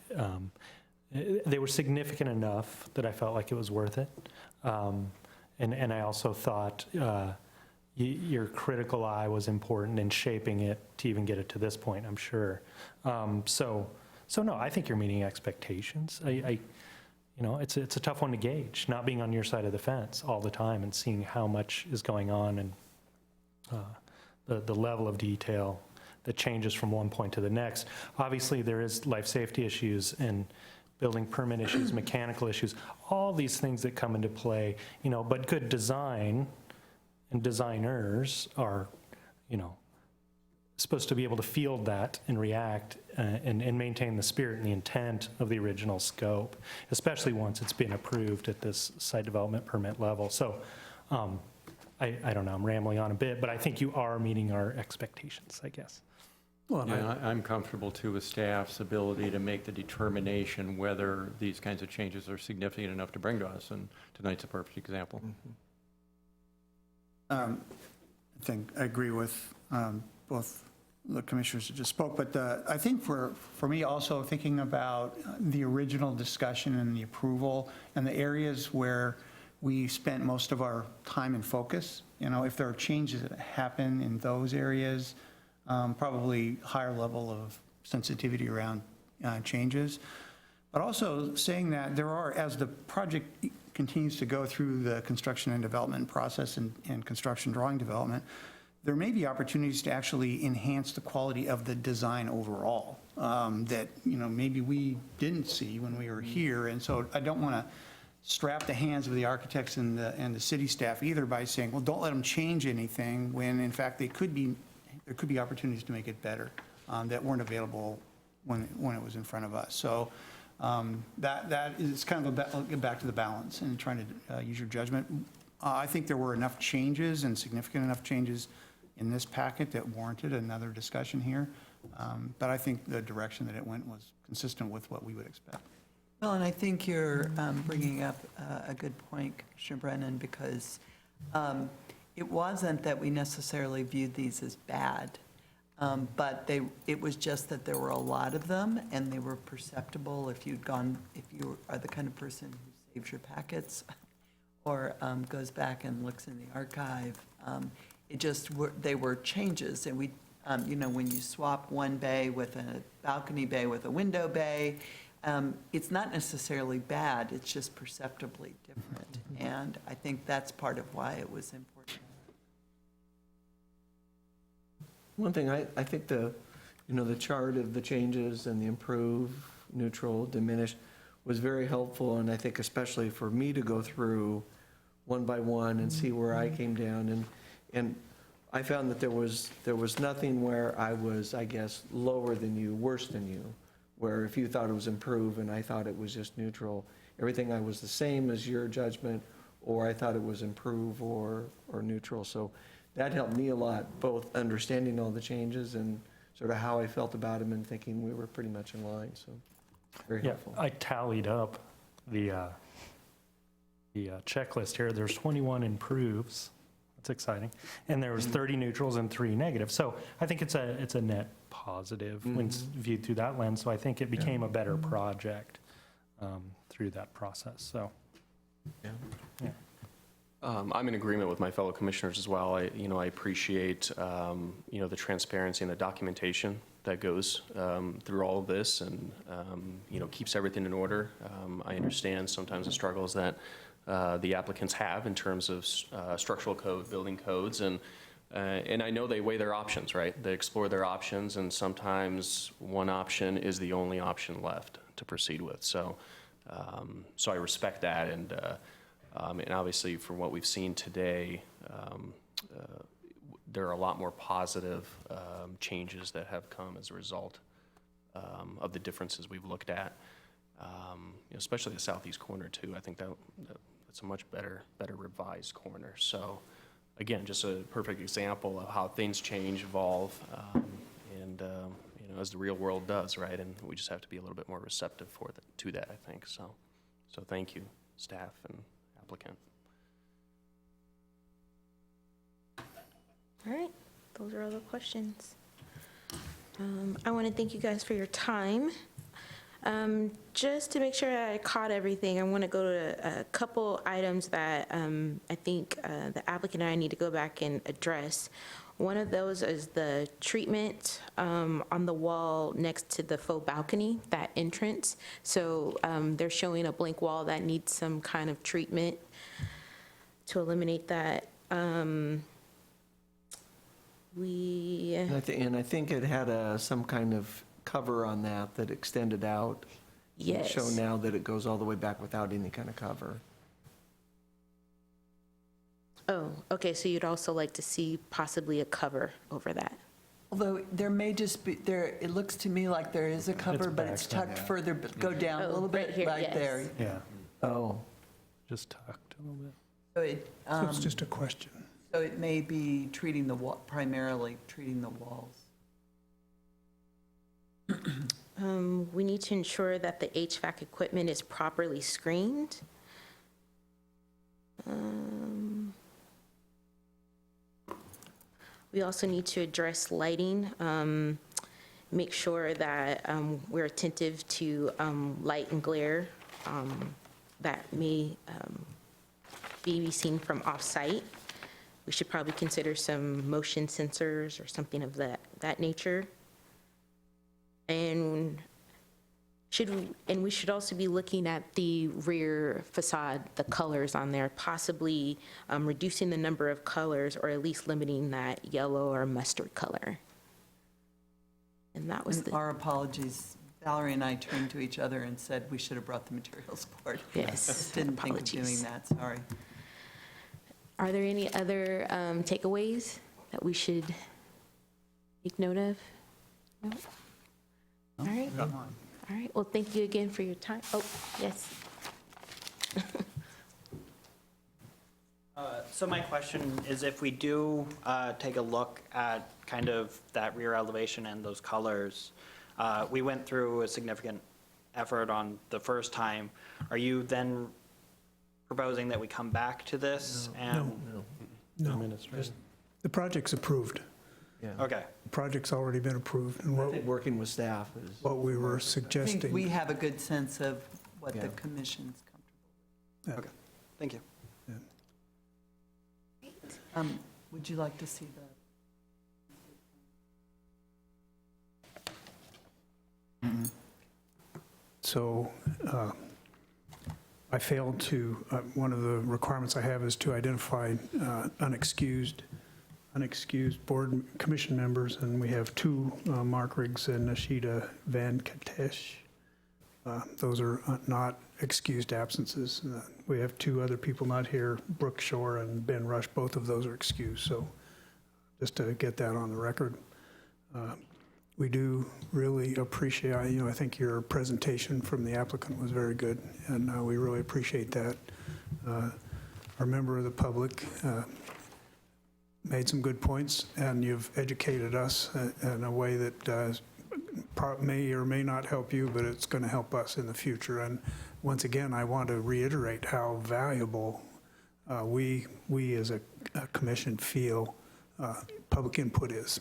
[SPEAKER 11] They were significant enough that I felt like it was worth it. And I also thought your critical eye was important in shaping it to even get it to this point, I'm sure. So no, I think you're meeting expectations. It's a tough one to gauge, not being on your side of the fence all the time and seeing how much is going on and the level of detail that changes from one point to the next. Obviously, there is life safety issues and building permit issues, mechanical issues, all these things that come into play, but good design and designers are, supposed to be able to field that and react and maintain the spirit and the intent of the original scope, especially once it's been approved at this site development permit level. So I don't know, I'm rambling on a bit, but I think you are meeting our expectations, I guess.
[SPEAKER 1] Well,
[SPEAKER 4] Yeah, I'm comfortable too with staff's ability to make the determination whether these kinds of changes are significant enough to bring to us, and tonight's a perfect example.
[SPEAKER 12] I I agree with both the commissioners that just spoke, but I think for me also, thinking about the original discussion and the approval and the areas where we spent most of our time and focus, if there are changes that happen in those areas, probably higher level of sensitivity around changes. But also saying that there are, as the project continues to go through the construction and development process and construction drawing development, there may be opportunities to actually enhance the quality of the design overall that, maybe we didn't see when we were here. And so I don't want to strap the hands of the architects and the city staff either by saying, well, don't let them change anything, when in fact there could be opportunities to make it better that weren't available when it was in front of us. So that is kind of back to the balance and trying to use your judgment. I think there were enough changes and significant enough changes in this packet that warranted another discussion here. But I think the direction that it went was consistent with what we would expect.
[SPEAKER 2] Well, and I think you're bringing up a good point, Commissioner Brennan, because it wasn't that we necessarily viewed these as bad, but it was just that there were a lot of them, and they were perceptible if you are the kind of person who saves your packets or goes back and looks in the archive. They were changes, and we, when you swap one bay with a balcony bay with a window bay, it's not necessarily bad, it's just perceptibly different. And I think that's part of why it was important.
[SPEAKER 10] One thing, I think the chart of the changes and the improve, neutral, diminish was very helpful, and I think especially for me to go through one by one and see where I came down, and I found that there was nothing where I was, I guess, lower than you, worse than you, where if you thought it was improve and I thought it was just neutral, everything I was the same as your judgment, or I thought it was improve or neutral. So that helped me a lot, both understanding all the changes and sort of how I felt about them and thinking we were pretty much in line, so very helpful.
[SPEAKER 11] I tallied up the checklist here. There's 21 improves. That's exciting. And there was 30 neutrals and 3 negatives. So I think it's a net positive when viewed through that lens. So I think it became a better project through that process. So, yeah.
[SPEAKER 8] I'm in agreement with my fellow commissioners as well. I appreciate, the transparency and the documentation that goes through all of this and, keeps everything in order. I understand sometimes the struggles that the applicants have in terms of structural code, building codes, and I know they weigh their options, right? They explore their options, and sometimes one option is the only option left to proceed with. So I respect that, and obviously from what we've seen today, there are a lot more positive changes that have come as a result of the differences we've looked at, especially the southeast corner too. I think that's a much better revised corner. So again, just a perfect example of how things change, evolve, and as the real world does, right? And we just have to be a little bit more receptive to that, I think. So thank you, staff and applicant.
[SPEAKER 3] All right, those are all the questions. I want to thank you guys for your time. Just to make sure I caught everything, I want to go to a couple items that I think the applicant and I need to go back and address. One of those is the treatment on the wall next to the faux balcony, that entrance. So they're showing a blank wall that needs some kind of treatment to eliminate that. And
[SPEAKER 10] I think it had some kind of cover on that extended out.
[SPEAKER 3] Yes.
[SPEAKER 10] Show now that it goes all the way back without any kind of cover.
[SPEAKER 3] Oh, okay, so you'd also like to see possibly a cover over that?
[SPEAKER 2] Although there may just be, it looks to me like there is a cover, but it's tucked further, go down a little
[SPEAKER 3] right
[SPEAKER 2] bit,
[SPEAKER 3] here,
[SPEAKER 2] right
[SPEAKER 3] yes.
[SPEAKER 2] there.
[SPEAKER 11] Yeah,
[SPEAKER 10] Oh,
[SPEAKER 11] just tucked a little bit.
[SPEAKER 2] So
[SPEAKER 1] So it's just a question.
[SPEAKER 2] So it may be treating the wall, primarily treating the walls.
[SPEAKER 3] We need to ensure that the HVAC equipment is properly screened. We also need to address lighting, make sure that we're attentive to light and glare that may be seen from off-site. We should probably consider some motion sensors or something of that nature. And we should also be looking at the rear facade, the colors on there, possibly reducing the number of colors or at least limiting that yellow or mustard color. And that was the,
[SPEAKER 2] Our apologies. Valerie and I turned to each other and said we should have brought the materials board.
[SPEAKER 3] yes,
[SPEAKER 2] Didn't think of doing
[SPEAKER 3] apologies.
[SPEAKER 2] that, sorry.
[SPEAKER 3] Are there any other takeaways that we should take note of? No? All right.
[SPEAKER 12] Got mine.
[SPEAKER 3] All right, well, thank you again for your time. Oh, yes.
[SPEAKER 6] So my question is, if we do take a look at kind of that rear elevation and those colors, we went through a significant effort on the first time. Are you then proposing that we come back to this? And
[SPEAKER 1] No, the project's approved.
[SPEAKER 10] Yeah.
[SPEAKER 6] Okay,
[SPEAKER 1] The project's already been approved, and
[SPEAKER 10] I think working with staff is.
[SPEAKER 1] what we were
[SPEAKER 2] I think we
[SPEAKER 1] suggesting.
[SPEAKER 2] have a good sense of what the
[SPEAKER 10] Yeah.
[SPEAKER 2] commission's comfortable
[SPEAKER 6] okay, thank you.
[SPEAKER 2] with. Would you like to see the?
[SPEAKER 1] So I failed to, one of the requirements I have is to identify unexcused board commission members, and we have two, Mark Riggs and Nashida Van Katesh. Those are not excused absences. We have two other people not here, Brooke Shore and Ben Rush, both of those are excused, so just to get that on the record. We do really appreciate, I think your presentation from the applicant was very good, and we really appreciate that. Our member of the public made some good points, and you've educated us in a way that may or may not help you, but it's going to help us in the future. And once again, I want to reiterate how valuable we as a commission feel public input is.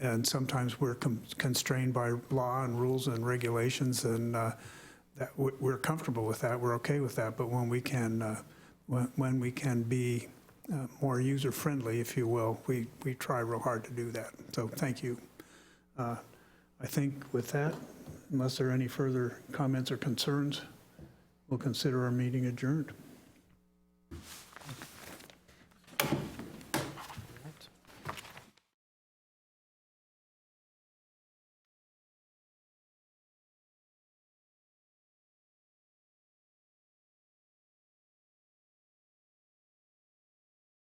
[SPEAKER 1] And sometimes we're constrained by law and rules and regulations, and that we're comfortable with that, we're okay with that. But when we can, when we can be more user-friendly, if you will, we try real hard to do that. So thank you. I think with that, unless there are any further comments or concerns, we'll consider our meeting adjourned.